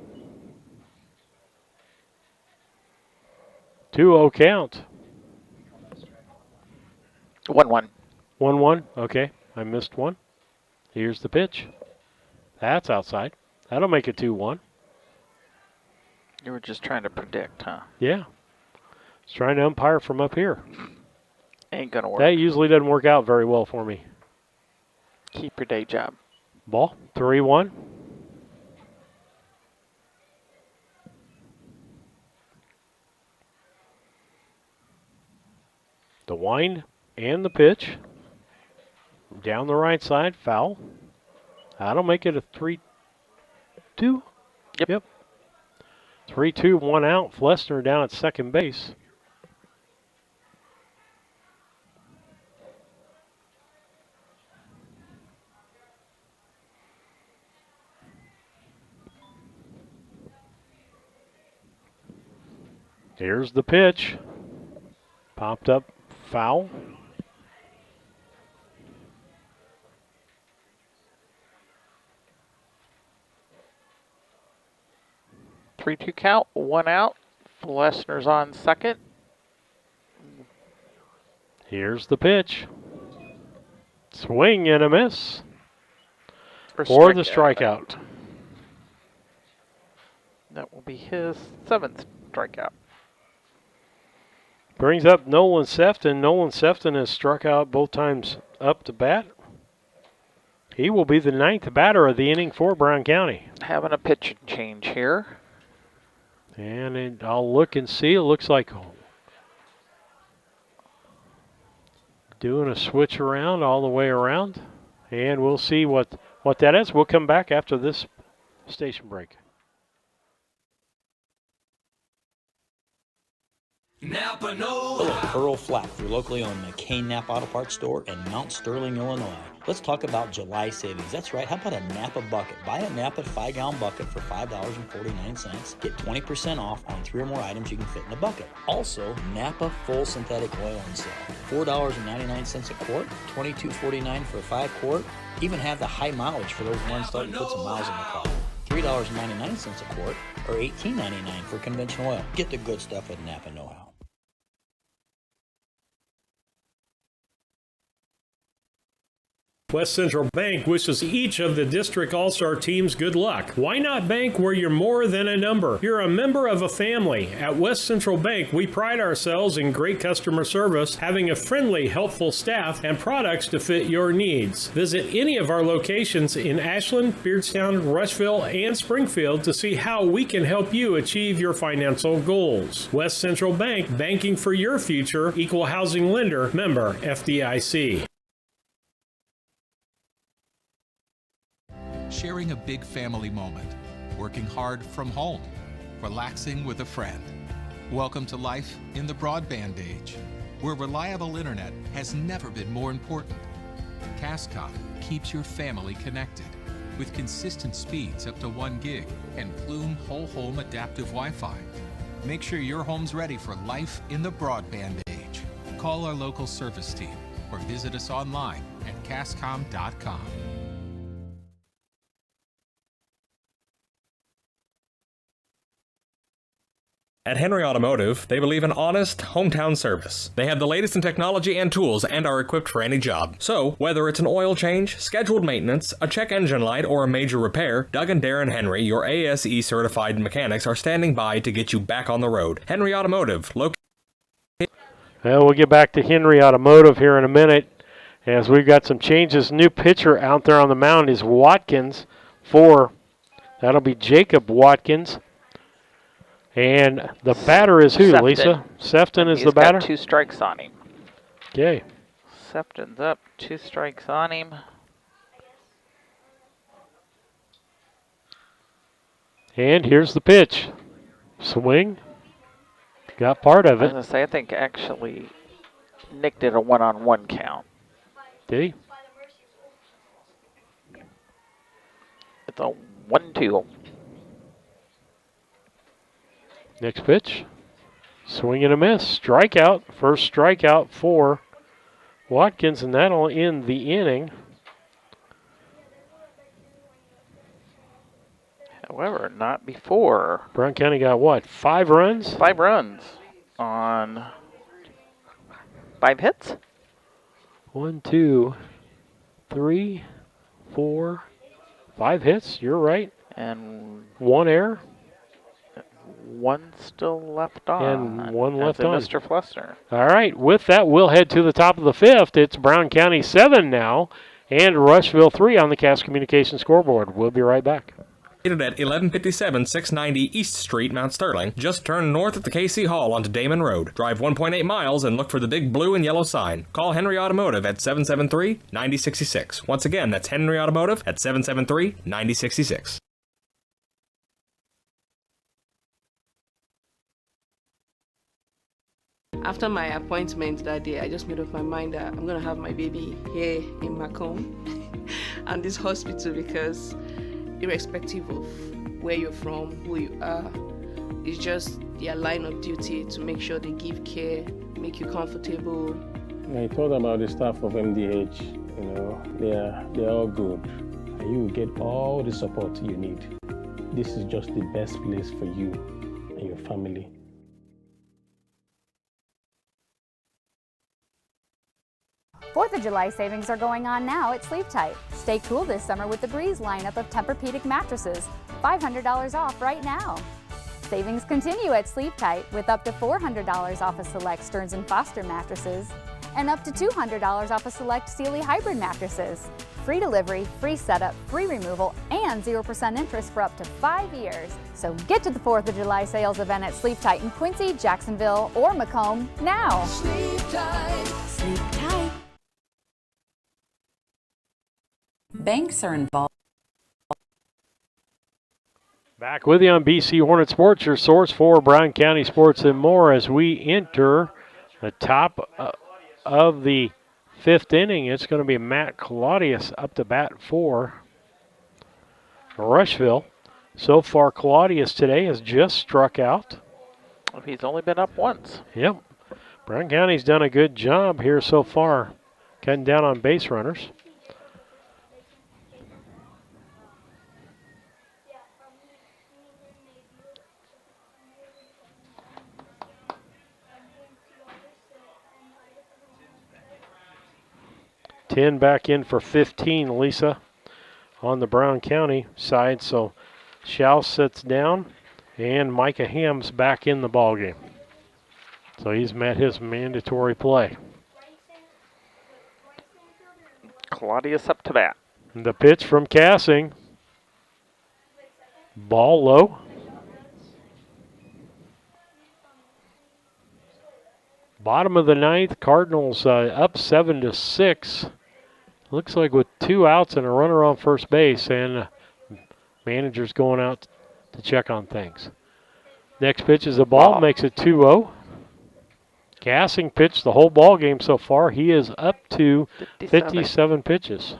2-0 count. 1-1. 1-1. Okay, I missed one. Here's the pitch. That's outside. That'll make it 2-1. You were just trying to predict, huh? Yeah. Just trying to umpire from up here. Ain't gonna work. That usually doesn't work out very well for me. Keep your day job. Ball. 3-1. The wind and the pitch. Down the right side, foul. That'll make it a 3-2. Yep. 3-2, 1 out. Flessner down at second base. Here's the pitch. Popped up, foul. Three-two count, 1 out. Flessner's on second. Here's the pitch. Swing and a miss. For the strikeout. That will be his 7th strikeout. Brings up Nolan Sefton. Nolan Sefton has struck out both times up to bat. He will be the 9th batter of the inning for Brown County. Having a pitch change here. And I'll look and see. It looks like doing a switch around all the way around. And we'll see what that is. We'll come back after this station break. Napa Know. Hello, Earl Flack, your locally owned McCain Napa Auto Parts store in Mount Sterling, Illinois. Let's talk about July savings. That's right. How about a Napa bucket? Buy a Napa 5-gallon bucket for $5.49. Get 20% off on 3 or more items you can fit in a bucket. Also, Napa full synthetic oil on sale. $4.99 a quart, $22.49 for a 5-quart. Even have the high mileage for those ones that put some miles in the car. $3.99 a quart, or $18.99 for conventional oil. Get the good stuff at Napa Know-How. West Central Bank wishes each of the district all-star teams good luck. Why not bank where you're more than a number? You're a member of a family. At West Central Bank, we pride ourselves in great customer service, having a friendly, helpful staff, and products to fit your needs. Visit any of our locations in Ashland, Beardstown, Rushville, and Springfield to see how we can help you achieve your financial goals. West Central Bank, banking for your future, equal housing lender, member FDIC. Sharing a big family moment, working hard from home, relaxing with a friend. Welcome to life in the broadband age, where reliable internet has never been more important. Cascom keeps your family connected with consistent speeds up to 1 gig and Plume whole home adaptive Wi-Fi. Make sure your home's ready for life in the broadband age. Call our local service team or visit us online at cascom.com. At Henry Automotive, they believe in honest, hometown service. They have the latest in technology and tools and are equipped for any job. So, whether it's an oil change, scheduled maintenance, a check engine light, or a major repair, Doug and Darren Henry, your ASE certified mechanics, are standing by to get you back on the road. Henry Automotive, located. Well, we'll get back to Henry Automotive here in a minute as we've got some changes. New pitcher out there on the mound is Watkins that'll be Jacob Watkins. And the batter is who, Sefton. Lisa? Sefton is the He's got batter? 2 strikes on him. Okay. Sefton's up, 2 strikes on him. And here's the pitch. Swing. Got part of I it. was going to say, I think actually Nick did a 1-on-1 count. Did he? It's a 1-2. Next pitch. Swing and a miss. Strikeout. First strikeout for Watkins, and that'll end the inning. However, not before. Brown County got what? 5 runs? 5 runs on 5 hits. 1, 2, 3, 4, 5 hits. You're right. And 1 error. 1 still left on. And 1 left on. Mr. Fluster. All right. With that, we'll head to the top of the 5th. It's Brown County 7 now and Rushville 3 on the Cass Communication scoreboard. We'll be right back. Located at 1157 690 East Street, Mount Sterling. Just turn north at the KC Hall onto Damon Road. Drive 1.8 miles and look for the big blue and yellow sign. Call Henry Automotive at 773-9066. Once again, that's Henry Automotive at 773-9066. After my appointment that day, I just made up my mind that I'm going to have my baby here in Macomb and this hospital, because irrespective of where you're from, who you are, it's just their line of duty to make sure they give care, make you comfortable. I thought about the staff of MDH, they're all good. And you will get all the support you need. This is just the best place for you and your family. Fourth of July savings are going on now at Sleep Tight. Stay cool this summer with the Breeze lineup of Tempur-Pedic mattresses. $500 off right now. Savings continue at Sleep Tight with up to $400 off of select Stearns & Foster mattresses and up to $200 off of select Sealy Hybrid mattresses. Free delivery, free setup, free removal, and 0% interest for up to 5 years. So get to the 4th of July sales event at Sleep Tight in Quincy, Jacksonville, or Macomb now. Sleep tight. Sleep tight. Banks are involved. Back with you on BC Hornet Sports, your source for Brown County sports and more as we enter the top of the 5th inning. It's going to be Matt Claudius up to bat for Rushville. So far, Claudius today has just struck out. He's only been up once. Yep. Brown County's done a good job here so far, cutting down on base runners. Ten back in for 15, Lisa, on the Brown County side. So Schau sits down, and Micah Ham's back in the ballgame. So he's met his mandatory play. Claudius up to bat. The pitch from Cassing. Ball low. Bottom of the 9th, Cardinals up 7-6. Looks like with 2 outs and a runner on first base, and manager's going out to check on things. Next pitch is a ball, makes it 2-0. Cassing pitched the whole ball game so far. He is up to 57 pitches.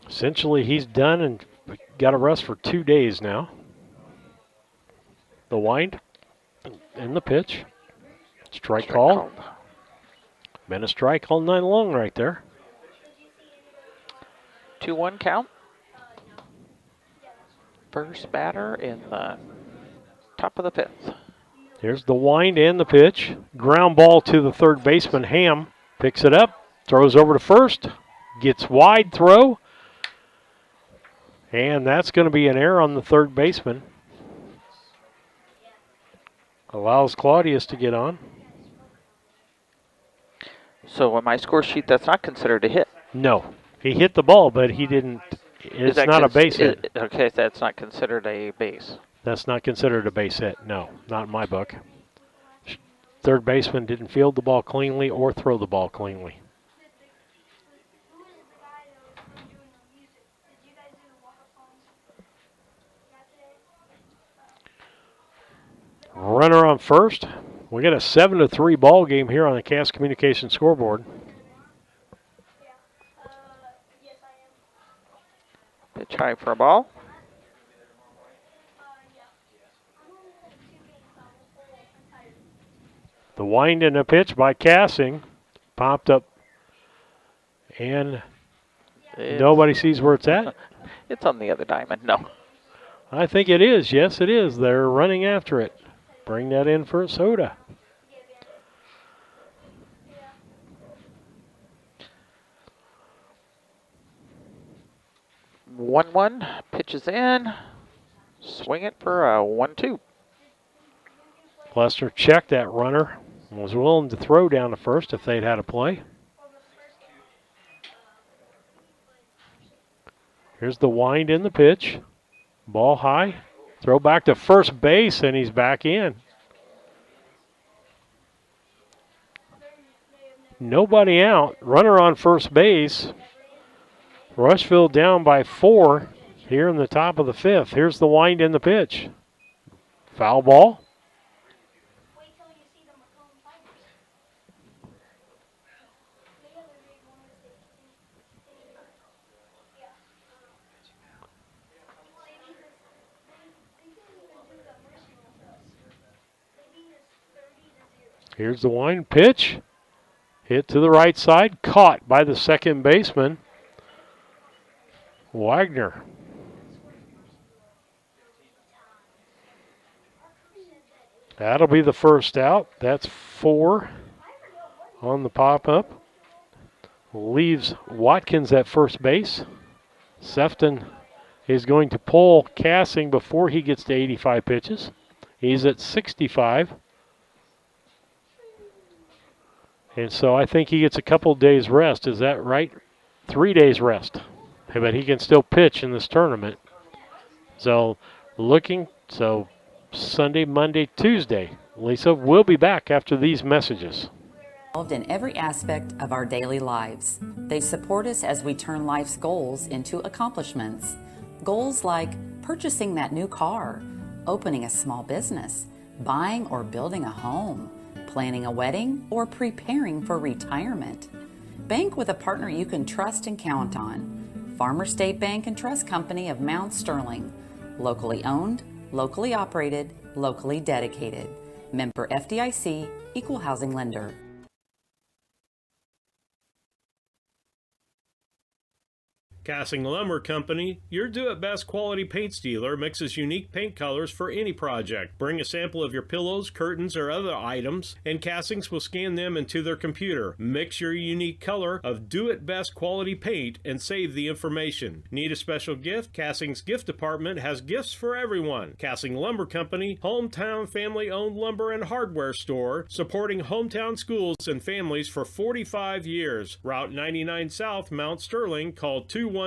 Essentially, he's done and got a rest for 2 days now. The wind and the pitch. Strike call. Been a strike all night long right there. 2-1 count. First batter in the top of the 5th. Here's the wind and the pitch. Ground ball to the third baseman. Ham picks it up, throws over to first, gets wide throw, and that's going to be an error on the third baseman. Allows Claudius to get on. So on my score sheet, that's not considered a hit. No. He hit the ball, but he didn't. It's not a base hit. Okay, that's not considered a base. That's not considered a base hit. No, not in my book. Third baseman didn't field the ball cleanly or throw the ball cleanly. Runner on first. We got a 7-3 ball game here on the Cass Communications scoreboard. Pitch high for a ball. The wind and a pitch by Cassing. Popped up. And nobody sees where it's at. It's on the other diamond. No. I think it is. Yes, it is. They're running after it. Bring that in for a soda. One pitches in. Swing it for a 1-2. Lester checked that runner. Was willing to throw down to first if they'd had a play. Here's the wind in the pitch. Ball high. Throw back to first base, and he's back in. Nobody out. Runner on first base. Rushville down by 4 here in the top of the 5th. Here's the wind in the pitch. Foul ball. Here's the wind pitch. Hit to the right side. Caught by the second baseman, Wagner. That'll be the first out. That's 4 on the pop-up. Leaves Watkins at first base. Sefton is going to pull Cassing before he gets to 85 pitches. He's at 65. And so I think he gets a couple days rest. Is that right? 3 days rest. But he can still pitch in this tournament. So Sunday, Monday, Tuesday. Lisa will be back after these messages. in every aspect of our daily lives. They support us as we turn life's goals into accomplishments. Goals like purchasing that new car, opening a small business, buying or building a home, planning a wedding, or preparing for retirement. Bank with a partner you can trust and count on. Farmer State Bank and Trust Company of Mount Sterling. Locally owned, locally operated, locally dedicated. Member FDIC, Equal Housing Lender. Casting Lumber Company, your do-it-best quality paints dealer, mixes unique paint colors for any project. Bring a sample of your pillows, curtains, or other items, and Castings will scan them into their computer. Mix your unique color of do-it-best quality paint and save the information. Need a special gift? Castings Gift Department has gifts for everyone. Casting Lumber Company, hometown family-owned lumber and hardware store, supporting hometown schools and families for 45 years. Route 99 South, Mount Sterling. Call 217-773-2611.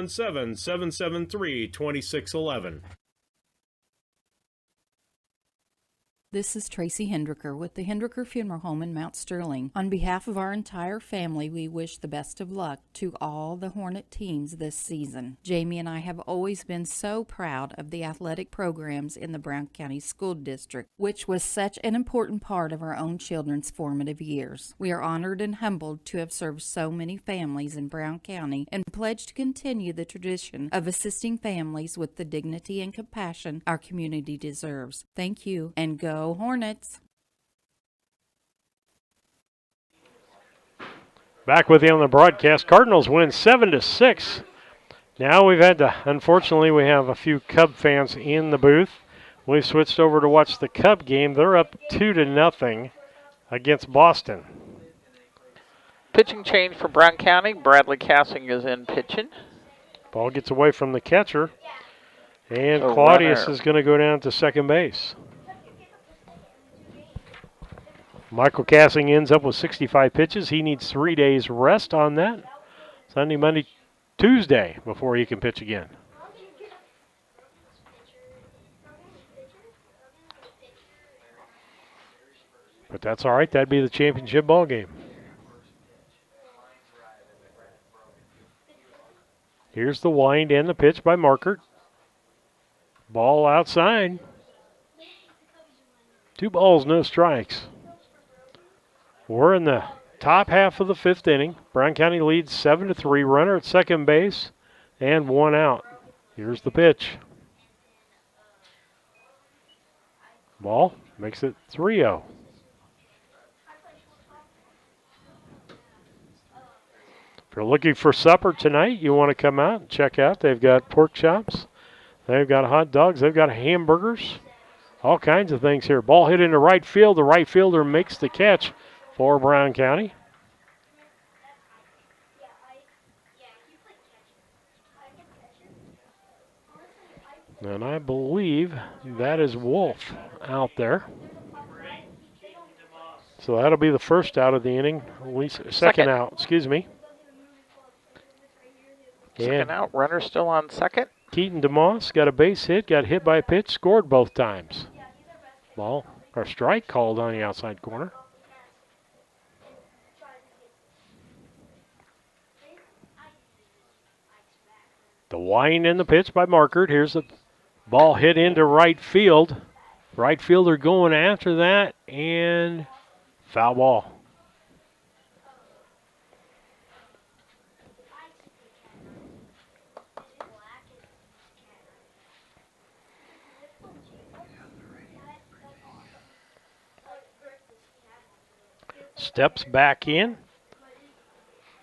This is Tracy Hendricker with the Hendricker Funeral Home in Mount Sterling. On behalf of our entire family, we wish the best of luck to all the Hornet teams this season. Jamie and I have always been so proud of the athletic programs in the Brown County School District, which was such an important part of our own children's formative years. We are honored and humbled to have served so many families in Brown County and pledge to continue the tradition of assisting families with the dignity and compassion our community deserves. Thank you, and go Hornets! Back with you on the broadcast. Cardinals win 7-6. Now unfortunately, we have a few Cub fans in the booth. We've switched over to watch the Cub game. They're up 2-0 against Boston. Pitching change for Brown County. Bradley Cassing is in pitching. Ball gets away from the catcher. And Claudius is going to go down to second base. Michael Cassing ends up with 65 pitches. He needs 3 days rest on that. Sunday, Monday, Tuesday before he can pitch again. But that's all right. That'd be the championship ball game. Here's the wind and the pitch by Markert. Ball outside. 2 balls, no strikes. We're in the top half of the 5th inning. Brown County leads 7-3. Runner at second base and 1 out. Here's the pitch. Ball makes it 3-0. If you're looking for supper tonight, you want to come out and check out. They've got pork chops. They've got hot dogs. They've got hamburgers. All kinds of things here. Ball hit into right field. The right fielder makes the catch for Brown County. And I believe that is Wolf out there. So that'll be the first out of the inning. At least second out, excuse me. Second out, runner still on second. Keaton DeMoss got a base hit, got hit by a pitch, scored both times. Ball or strike called on the outside corner. The wind and the pitch by Markert. Here's the ball hit into right field. Right fielder going after that, and foul ball. Steps back in.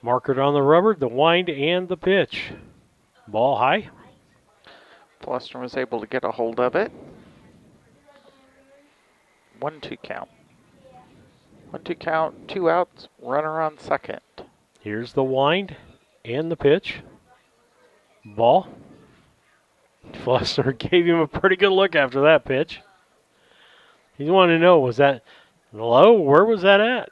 Markert on the rubber, the wind and the pitch. Ball high. Western was able to get a hold of it. 1-2 count. 1-2 count, 2 outs, runner on second. Here's the wind and the pitch. Ball. Foster gave him a pretty good look after that pitch. He wanted to know, was that low? Where was that at?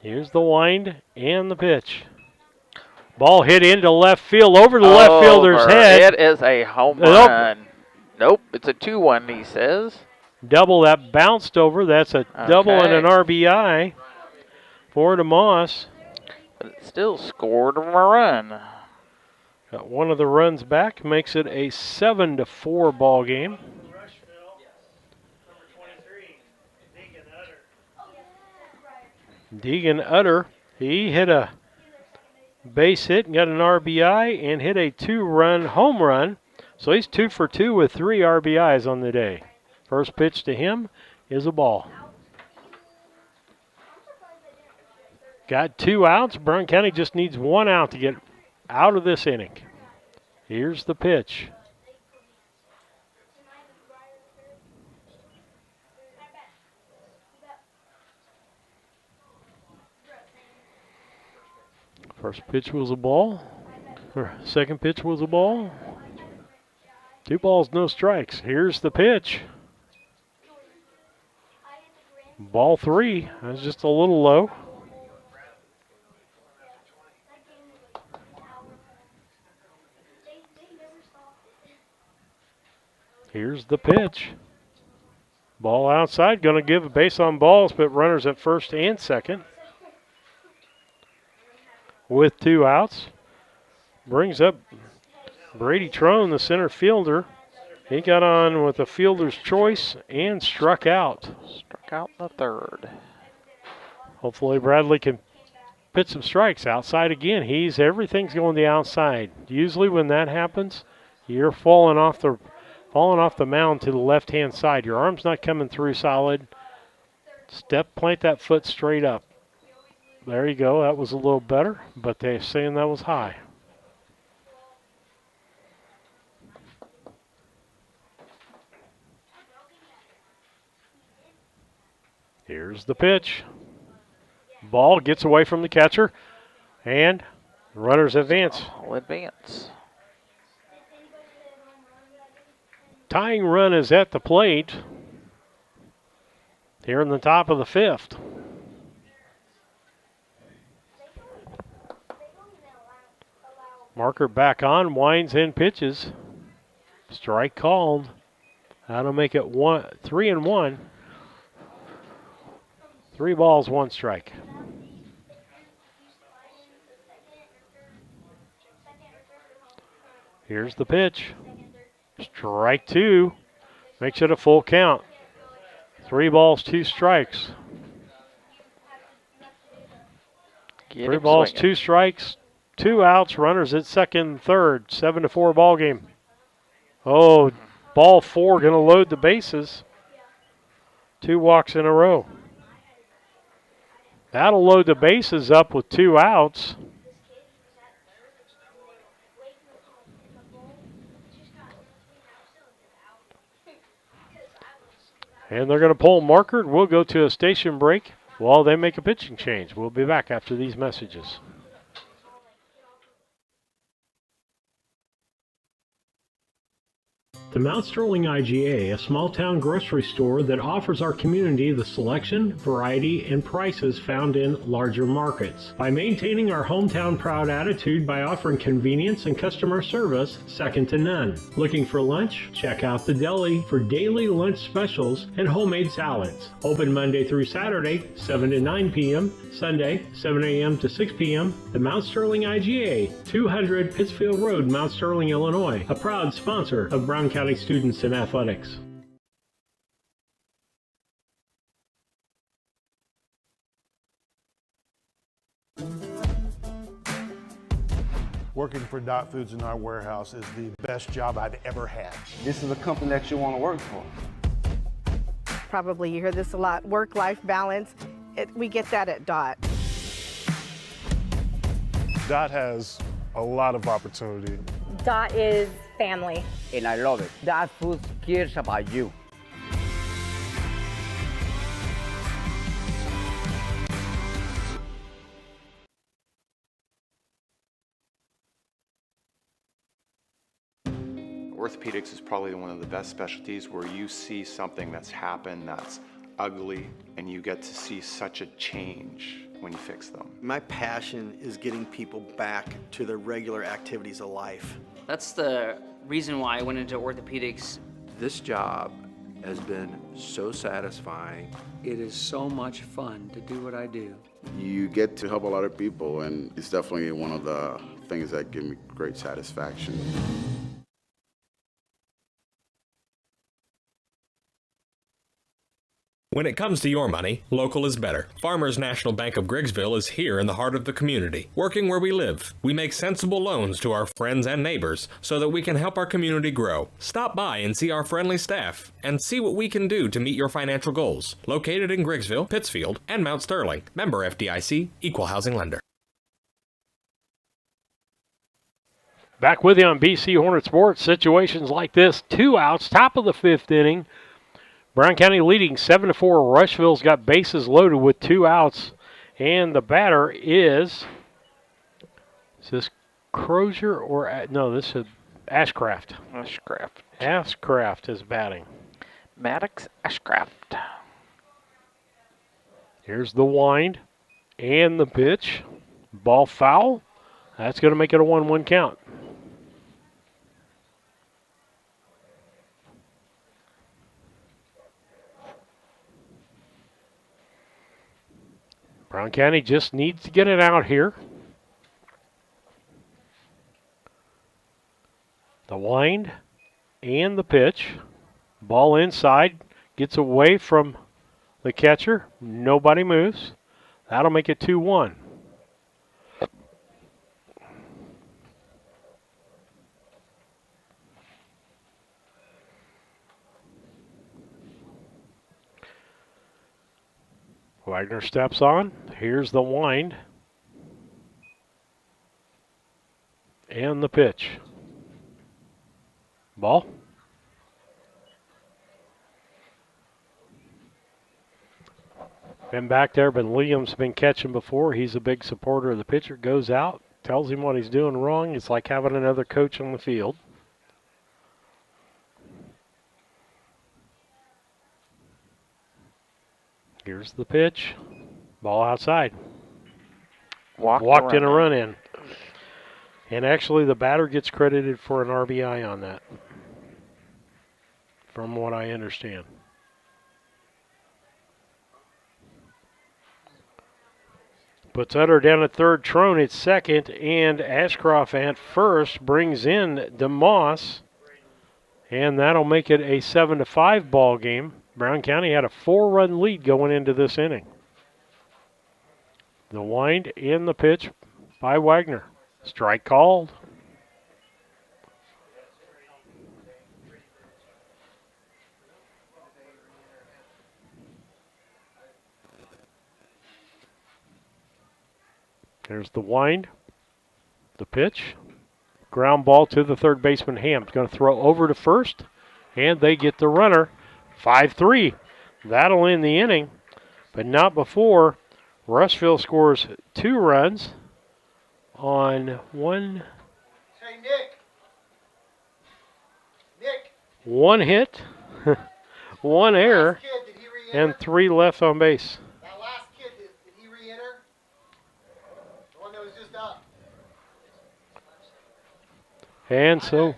Here's the wind and the pitch. Ball hit into left field, over the left fielder's head. It is a home run. Nope, it's a 2-1, he says. double that bounced over. That's a double and an RBI for DeMoss. But it still scored a run. Got one of the runs back, makes it a 7-4 ball game. Deegan Utter, he hit a base hit and got an RBI and hit a 2-run home run. So he's 2 for 2 with 3 RBIs on the day. First pitch to him is a ball. Got 2 outs. Brown County just needs 1 out to get out of this inning. Here's the pitch. First pitch was a ball. Second pitch was a ball. 2 balls, no strikes. Here's the pitch. Ball 3. That's just a little low. Here's the pitch. Ball outside. Going to give a base on balls, but runners at first and second. With 2 outs. Brings up Brady Trone, the center fielder. He got on with a fielder's choice and struck out. Struck out in the third. Hopefully Bradley can pitch some strikes outside again. Everything's going the outside. Usually when that happens, you're falling off the mound to the left-hand side. Your arm's not coming through solid. Plant that foot straight up. There you go. That was a little better, but they're saying that was high. Here's the pitch. Ball gets away from the catcher, and runners advance. All advance. Tying run is at the plate here in the top of the 5th. Marker back on, winds in pitches. Strike called. That'll make it 3-1. 3 balls, 1 strike. Here's the pitch. Strike 2. Makes it a full count. 3 balls, 2 strikes. 3 balls, swinging. 2 strikes, 2 outs, runners at second and third. 7-4 ball game. Oh, ball 4 going to load the bases. 2 walks in a row. That'll load the bases up with 2 outs. And they're going to pull Marker. We'll go to a station break while they make a pitching change. We'll be back after these messages. The Mount Sterling IGA, a small-town grocery store that offers our community the selection, variety, and prices found in larger markets. By maintaining our hometown proud attitude by offering convenience and customer service second to none. Looking for lunch? Check out the deli for daily lunch specials and homemade salads. Open Monday through Saturday, 7 to 9 p.m., Sunday, 7 a.m. to 6 p.m. The Mount Sterling IGA, 200 Pittsfield Road, Mount Sterling, Illinois, a proud sponsor of Brown County students in athletics. Working for Dot Foods in our warehouse is the best job I've ever had. This is a company that you want to work for. Probably you hear this a lot, work-life balance. We get that at Dot. Dot has a lot of opportunity. Dot is family. And I love it. Dot Foods cares about you. Orthopedics is probably one of the best specialties where you see something that's happened that's ugly and you get to see such a change when you fix them. My passion is getting people back to their regular activities of life. That's the reason why I went into orthopedics. This job has been so satisfying. It is so much fun to do what I do. You get to help a lot of people, and it's definitely one of the things that give me great satisfaction. When it comes to your money, local is better. Farmers National Bank of Griggsville is here in the heart of the community, working where we live. We make sensible loans to our friends and neighbors so that we can help our community grow. Stop by and see our friendly staff and see what we can do to meet your financial goals. Located in Griggsville, Pittsfield, and Mount Sterling. Member FDIC, Equal Housing Lender. Back with you on BC Hornet Sports. Situations like this, 2 outs, top of the 5th inning. Brown County leading 7-4. Rushville's got bases loaded with 2 outs. And the batter is this Crozier or, no, this is Ashcraft. Ashcraft is batting. Maddox Ashcraft. Here's the wind and the pitch. Ball foul. That's going to make it a 1-1 count. Brown County just needs to get it out here. The wind and the pitch. Ball inside. Gets away from the catcher. Nobody moves. That'll make it 2-1. Wagner steps on. Here's the wind. And the pitch. Ball. Been back there, but Williams been catching before. He's a big supporter of the pitcher. Goes out, tells him what he's doing wrong. It's like having another coach on the field. Here's the pitch. Ball outside. Walked in a run in. And actually the batter gets credited for an RBI on that, from what I understand. Puts Utter down at third, Trone at second, and Ashcroft at first brings in DeMoss. And that'll make it a 7-5 ball game. Brown County had a 4-run lead going into this inning. The wind and the pitch by Wagner. Strike called. There's the wind, the pitch. Ground ball to the third baseman, Ham's going to throw over to first, and they get the runner. 5-3. That'll end the inning, but not before Rushville scores 2 runs on one hit, 1 error, and 3 left on base. That last kid, did he re-enter? The one that was just up. And so,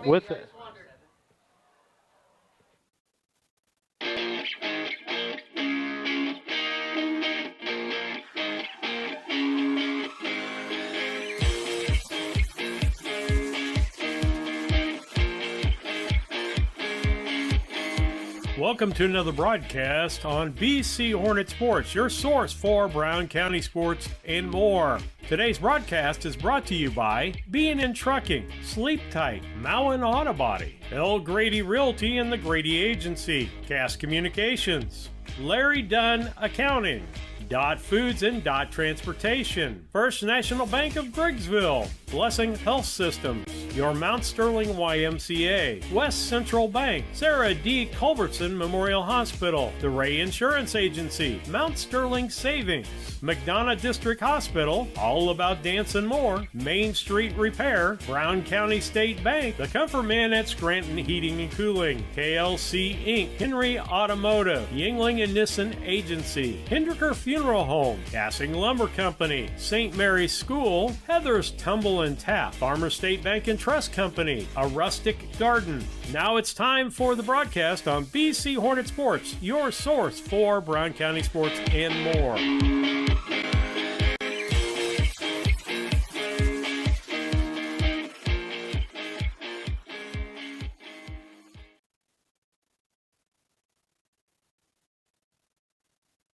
with it. Welcome to another broadcast on BC Hornet Sports, your source for Brown County sports and more. Today's broadcast is brought to you by B&N Trucking, Sleep Tight, Mowen Auto Body, L. Grady Realty and the Grady Agency, Cass Communications, Larry Dunn Accounting, Dot Foods and Dot Transportation, First National Bank of Griggsville, Blessing Health Systems, your Mount Sterling YMCA, West Central Bank, Sarah D. Culbertson Memorial Hospital, the Ray Insurance Agency, Mount Sterling Savings, McDonough District Hospital, All About Dance and More, Main Street Repair, Brown County State Bank, the Comfort Man at Scranton Heating and Cooling, KLC Inc., Henry Automotive, Yingling and Nissen Agency, Hendricker Funeral Home, Cassing Lumber Company, St. Mary's School, Heather's Tumble and Tap, Farmers State Bank and Trust Company, A Rustic Garden. Now it's time for the broadcast on BC Hornet Sports, your source for Brown County sports and more.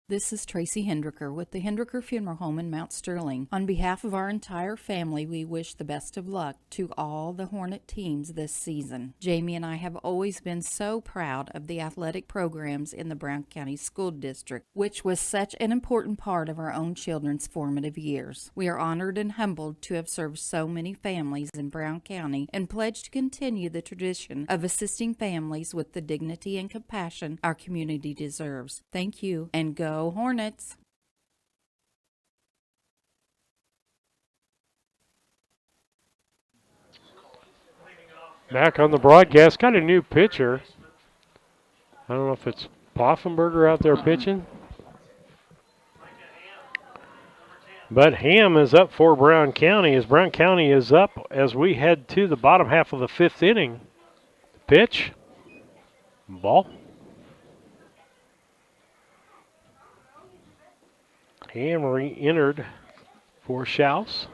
This is Tracy Hendricker with the Hendricker Funeral Home in Mount Sterling. On behalf of our entire family, we wish the best of luck to all the Hornet teams this season. Jamie and I have always been so proud of the athletic programs in the Brown County School District, which was such an important part of our own children's formative years. We are honored and humbled to have served so many families in Brown County and pledge to continue the tradition of assisting families with the dignity and compassion our community deserves. Thank you, and go Hornets! Back on the broadcast, got a new pitcher. I don't know if it's Poffenberger out there pitching. But Ham is up for Brown County as Brown County is up as we head to the bottom half of the 5th inning. Pitch. Ball. Ham re-entered for Schaus.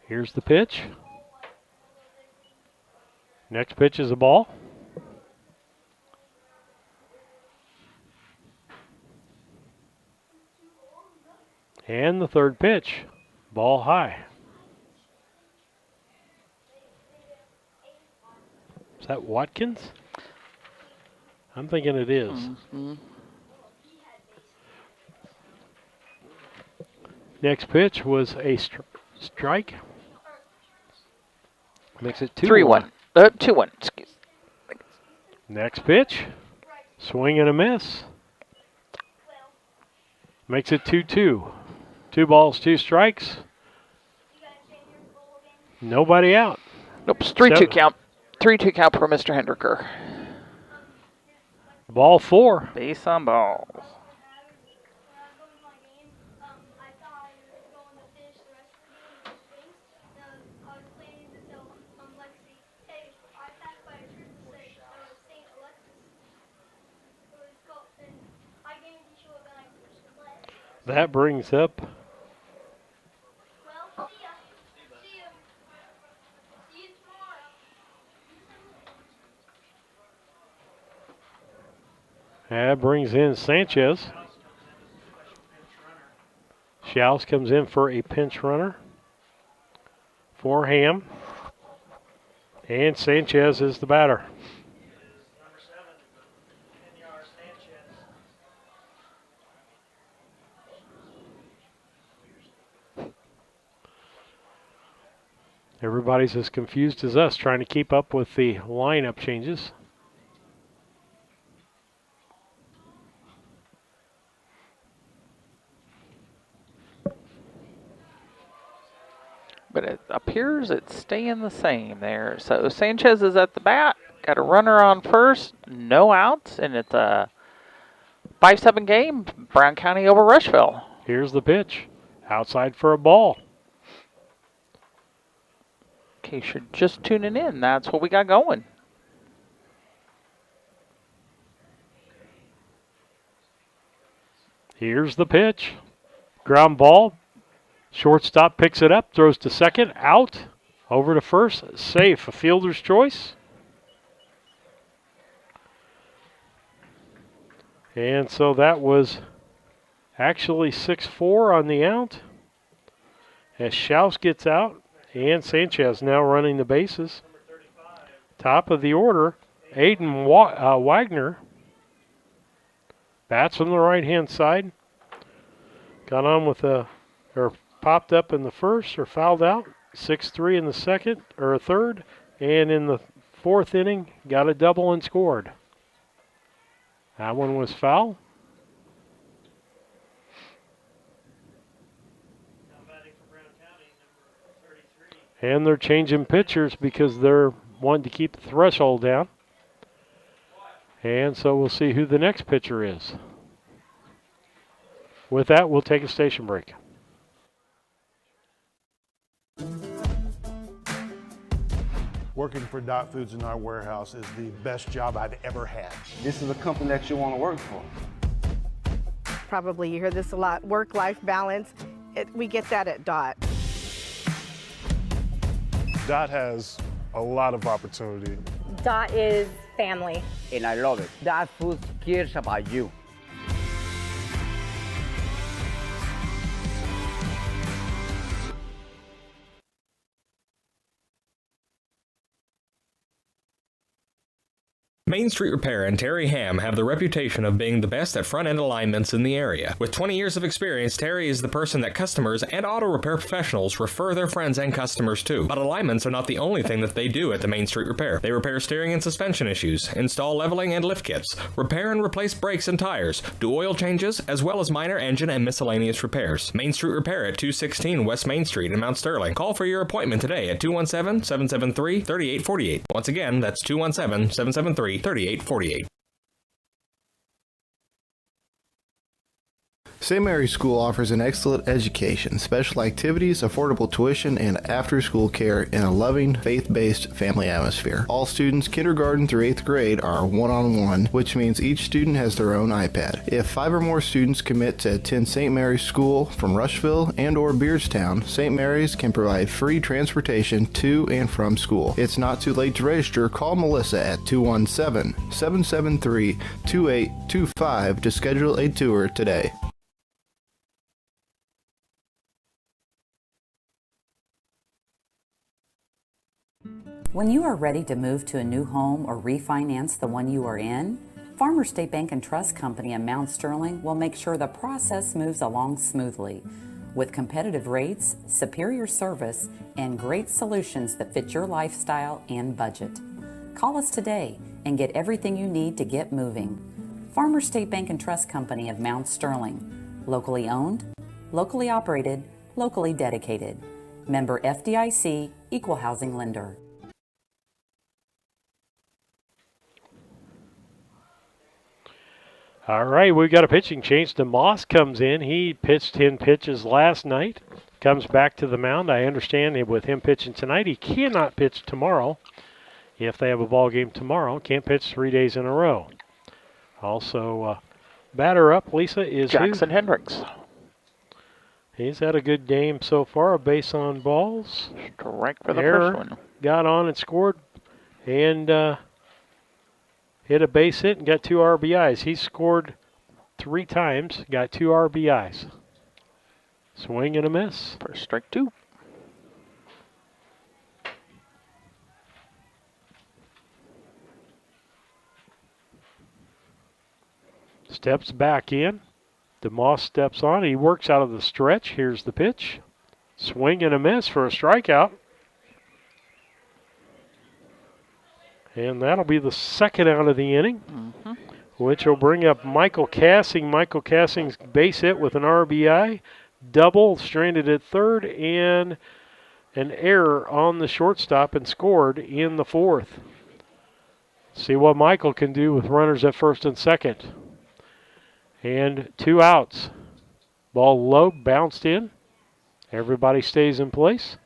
Here's the pitch. Next pitch is a ball. And the third pitch, ball high. Is that Watkins? I'm thinking it is. Mm-hmm. Next pitch was a strike. Makes it 3-1. 2-1. Excuse. Next pitch, swing and a miss. Makes it 2-2. 2 balls, 2 strikes. Nobody out. Nope, 3-2 count. 3-2 count for Mr. Hendricker. Ball 4. Base on balls. That brings up in Sanchez. Schaus comes in for a pinch runner for Ham. And Sanchez is the batter. Everybody's as confused as us trying to keep up with the lineup changes. But it appears it's staying the same there. So Sanchez is at the bat. Got a runner on first. No outs. And it's a 5-7 game. Brown County over Rushville. Here's the pitch. Outside for a ball. In case you're just tuning in, that's what we got going. Here's the pitch. Ground ball. Shortstop picks it up, throws to second, out, over to first, safe, a fielder's choice. And so that was actually 6-4 on the out. As Schaus gets out, and Sanchez now running the bases. Top of the order, Aiden Wagner. Bats from the right-hand side. Got on with popped up in the first or fouled out. 6-3 in the second or third. And in the 4th inning, got a double and scored. That one was foul. And they're changing pitchers because they're wanting to keep the threshold down. And so we'll see who the next pitcher is. With that, we'll take a station break. Working for Dot Foods in our warehouse is the best job I've ever had. This is a company that you want to work for. Probably you hear this a lot, work-life balance. We get that at Dot. Dot has a lot of opportunity. Dot is family. And I love it. That food cares about you. Main Street Repair and Terry Ham have the reputation of being the best at front-end alignments in the area. With 20 years of experience, Terry is the person that customers and auto repair professionals refer their friends and customers to. But alignments are not the only thing that they do at the Main Street Repair. They repair steering and suspension issues, install leveling and lift kits, repair and replace brakes and tires, do oil changes, as well as minor engine and miscellaneous repairs. Main Street Repair at 216 West Main Street in Mount Sterling. Call for your appointment today at 217-773-3848. Once again, that's 217-773-3848. St. Mary's School offers an excellent education, special activities, affordable tuition, and after-school care in a loving, faith-based family atmosphere. All students, kindergarten through 8th grade, are one-on-one, which means each student has their own iPad. If 5 or more students commit to attend St. Mary's School from Rushville and or Beardstown, St. Mary's can provide free transportation to and from school. It's not too late to register. Call Melissa at 217-773-2825 to schedule a tour today. When you are ready to move to a new home or refinance the one you are in, Farmers State Bank and Trust Company in Mount Sterling will make sure the process moves along smoothly. With competitive rates, superior service, and great solutions that fit your lifestyle and budget. Call us today and get everything you need to get moving. Farmers State Bank and Trust Company of Mount Sterling. Locally owned, locally operated, locally dedicated. Member FDIC, Equal Housing Lender. All right, we've got a pitching change. DeMoss comes in. He pitched 10 pitches last night. Comes back to the mound. I understand with him pitching tonight, he cannot pitch tomorrow. If they have a ball game tomorrow, can't pitch 3 days in a row. Also, batter up, Lisa, is Jackson Hendricks. He's had a good game so far. A base on balls. Strike for the Error, first one. got on and scored. And hit a base hit and got 2 RBIs. He scored 3 times, got 2 RBIs. Swing and a miss. First strike 2. Steps back in. DeMoss steps on. He works out of the stretch. Here's the pitch. Swing and a miss for a strikeout. And that'll be the second out of the inning, which will bring up Michael Cassing. Michael Cassing's base hit with an RBI, double, stranded at third, and an error on the shortstop and scored in the 4th. See what Michael can do with runners at first and second. And 2 outs. Ball low, bounced in. Everybody stays in place.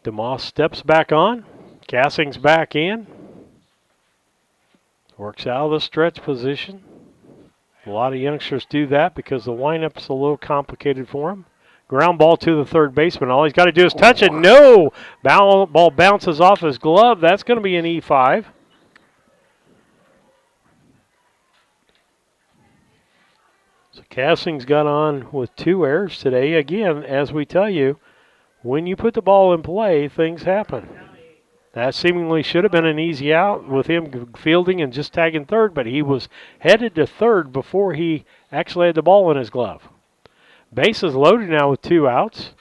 DeMoss steps back on. Cassing's back in. Works out of the stretch position. A lot of youngsters do that because the lineup's a little complicated for them. Ground ball to the third baseman. All he's got to do is touch it. No! Ball bounces off his glove. That's going to be an E5. So Cassing's got on with 2 errors today. Again, as we tell you, when you put the ball in play, things happen. That seemingly should have been an easy out with him fielding and just tagging third, but he was headed to third before he actually had the ball in his glove. Base is loaded now with 2 outs.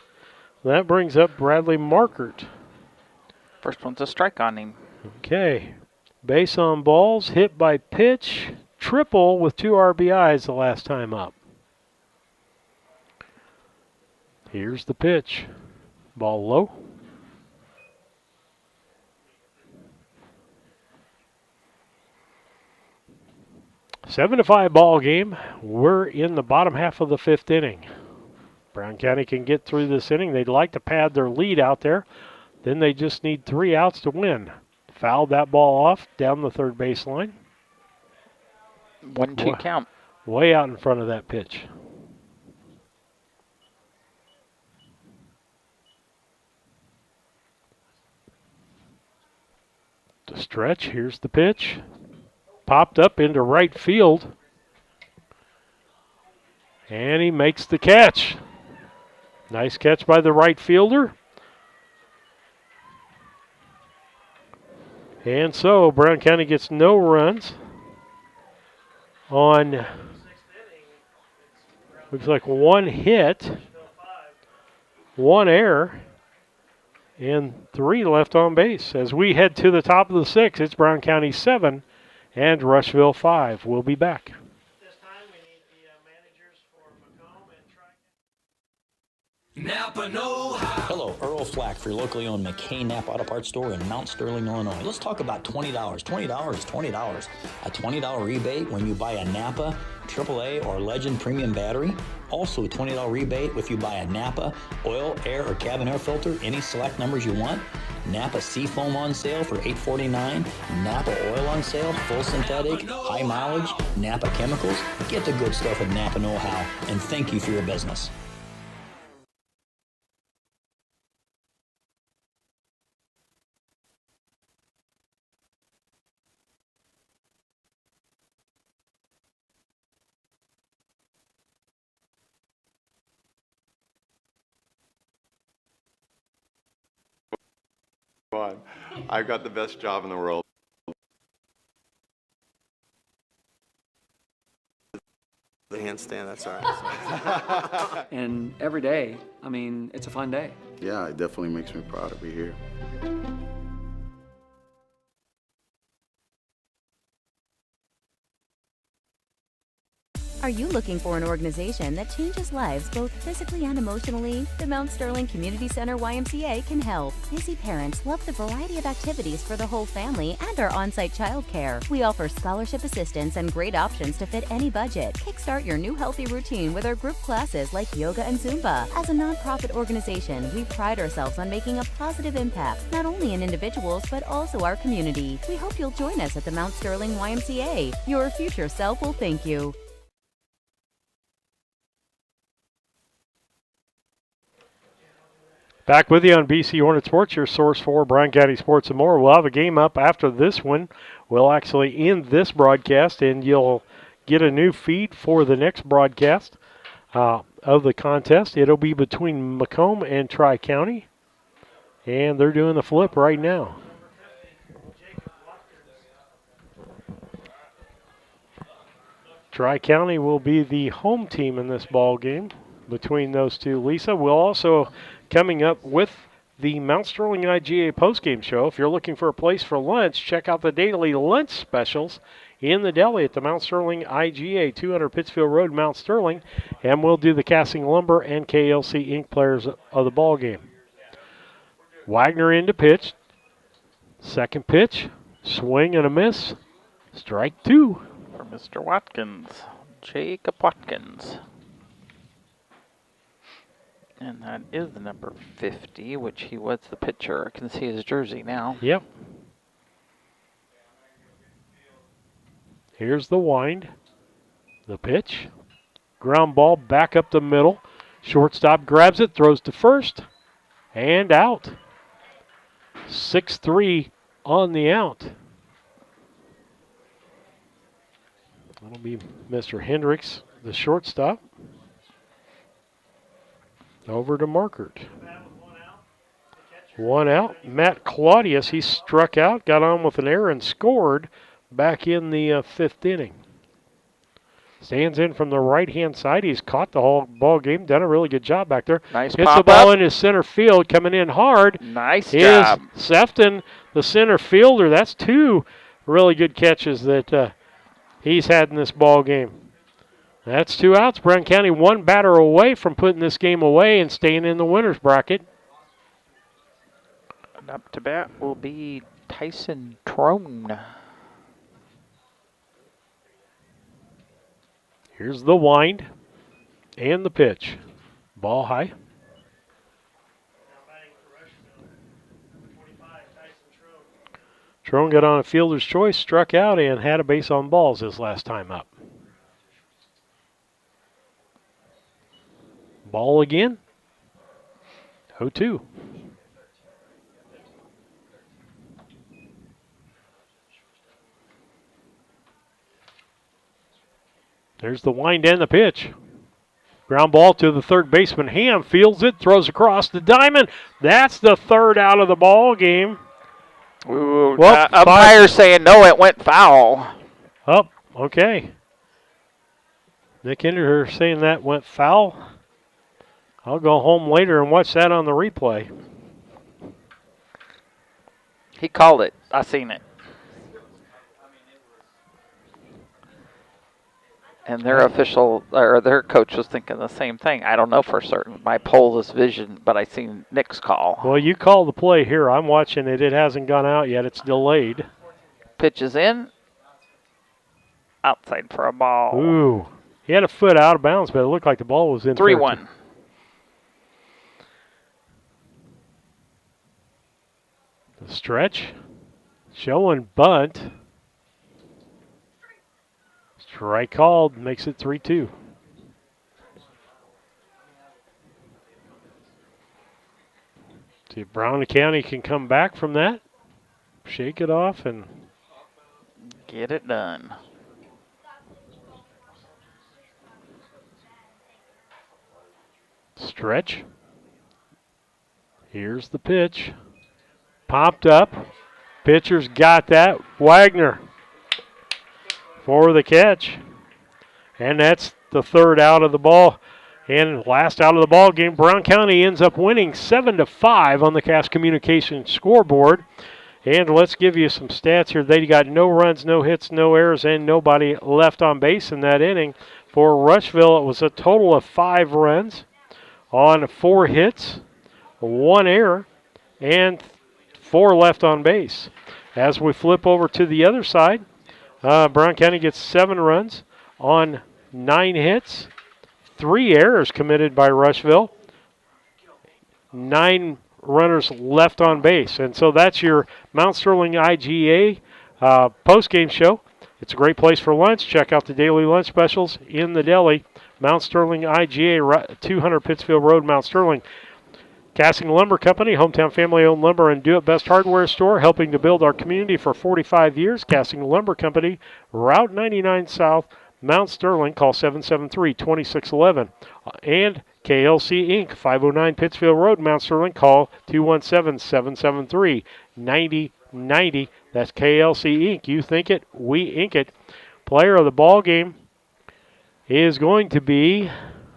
That brings up Bradley Markert. First one's a strike on him. Okay. Base on balls, hit by pitch, triple with 2 RBIs the last time up. Here's the pitch. Ball low. 7-5 ball game. We're in the bottom half of the 5th inning. Brown County can get through this inning. They'd like to pad their lead out there. Then they just need 3 outs to win. Fouled that ball off down the third baseline. 1-2 count. Way out in front of that pitch. To stretch, here's the pitch. Popped up into right field. And he makes the catch. Nice catch by the right fielder. And so Brown County gets no runs on, looks like 1 hit, 1 error, and 3 left on base. As we head to the top of the 6th, it's Brown County 7 and Rushville 5. We'll be back. Napa know-how. Hello, Earl Flack for your locally owned McCain Napa Auto Parts store in Mount Sterling, Illinois. Let's talk about $20. $20 is $20. A $20 rebate when you buy a Napa AAA or Legend Premium battery. Also a $20 rebate if you buy a Napa oil, air, or cabin air filter, any select numbers you want. Napa Seafoam on sale for $8.49. Napa oil on sale, full synthetic, high mileage, Napa chemicals. Get the good stuff with Napa know-how, and thank you for your business. On. I've got the best job in the world. The handstand, that's all right. And every day, I mean, it's a fun day. Yeah, it definitely makes me proud to be here. Are you looking for an organization that changes lives both physically and emotionally? The Mount Sterling Community Center YMCA can help. Busy parents love the variety of activities for the whole family and our on-site childcare. We offer scholarship assistance and great options to fit any budget. Kickstart your new healthy routine with our group classes like yoga and Zumba. As a nonprofit organization, we pride ourselves on making a positive impact, not only in individuals, but also our community. We hope you'll join us at the Mount Sterling YMCA. Your future self will thank you. Back with you on BC Hornet Sports, your source for Brown County sports and more. We'll have a game up after this one. We'll actually end this broadcast, and you'll get a new feed for the next broadcast of the contest. It'll be between Macomb and Tri-County, and they're doing the flip right now. Tri-County will be the home team in this ball game between those two. Lisa, we'll also coming up with the Mount Sterling IGA postgame show. If you're looking for a place for lunch, check out the daily lunch specials in the deli at the Mount Sterling IGA, 200 Pittsfield Road, Mount Sterling, and we'll do the Casting Lumber and KLC Inc. players of the ball game. Wagner in to pitch. Second pitch, swing and a miss. Strike 2. For Mr. Watkins, Jacob Watkins. And that is the number 50, which he was the pitcher. I can see his jersey now. Yep. Here's the wind. The pitch. Ground ball back up the middle. Shortstop grabs it, throws to first, and out. 6-3 on the out. That'll be Mr. Hendricks, the shortstop. Over to Markert. 1 out. Matt Claudius, he struck out, got on with an error, and scored back in the 5th inning. Stands in from the right-hand side. He's caught the whole ball game, done a really good job back there. Nice Hits pop the ball up. in his center field, coming in hard. Nice job. Sefton, the center fielder. That's 2 really good catches that he's had in this ball game. That's 2 outs. Brown County 1 batter away from putting this game away and staying in the winner's bracket. And up to bat will be Tyson Trone. Here's the wind and the pitch. Ball high. Trone got on a fielder's choice, struck out, and had a base on balls his last time up. Ball again. 0-2. There's the wind and the pitch. Ground ball to the third baseman. Ham fields it, throws across the diamond. That's the third out of the ball game. Ooh, umpire saying no, it went foul. Oh, okay. Nick Hinderher saying that went foul. I'll go home later and watch that on the replay. He called it. I seen it. And their official, or their coach was thinking the same thing. I don't know for certain. My poll is vision, but I seen Nick's call. Well, you call the play here. I'm watching it. It hasn't gone out yet. It's delayed. Pitch is in. Outside for a ball. Ooh. He had a foot out of bounds, but it looked like the ball was in. 3-1. The stretch. Showing bunt. Strike called, makes it 3-2. See if Brown County can come back from that. Shake it off and get it done. Stretch. Here's the pitch. Popped up. Pitcher's got that. Wagner for the catch. And that's the third out of the ball. And last out of the ball game, Brown County ends up winning 7-5 on the Cass Communications scoreboard. And let's give you some stats here. They got no runs, no hits, no errors, and nobody left on base in that inning. For Rushville, it was a total of 5 runs on 4 hits, 1 error, and 4 left on base. As we flip over to the other side, Brown County gets 7 runs on 9 hits, 3 errors committed by Rushville, 9 runners left on base. And so that's your Mount Sterling IGA post-game show. It's a great place for lunch. Check out the daily lunch specials in the deli. Mount Sterling IGA, 200 Pittsfield Road, Mount Sterling. Casting Lumber Company, hometown family-owned lumber and do-it-best hardware store, helping to build our community for 45 years. Casting Lumber Company, Route 99 South, Mount Sterling. Call 773-2611. And KLC Inc., 509 Pittsfield Road, Mount Sterling. Call 217-773-9090. That's KLC Inc. You think it, we ink it. Player of the ball game is going to be,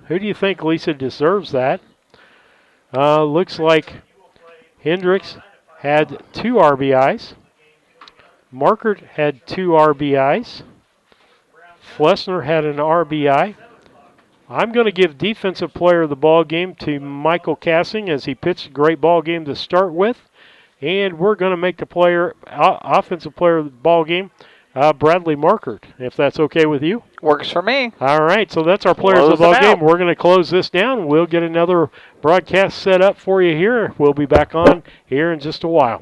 who do you think, Lisa, deserves that? Looks like Hendricks had 2 RBIs. Markert had 2 RBIs. Flessner had an RBI. I'm going to give defensive player of the ball game to Michael Cassing as he pitched a great ball game to start with. And we're going to make the offensive player of the ball game Bradley Markert, if that's okay with you. Works for me. All right, so that's our players of the ball game. We're going to close this down. We'll get another broadcast set up for you here. We'll be back on here in just a while.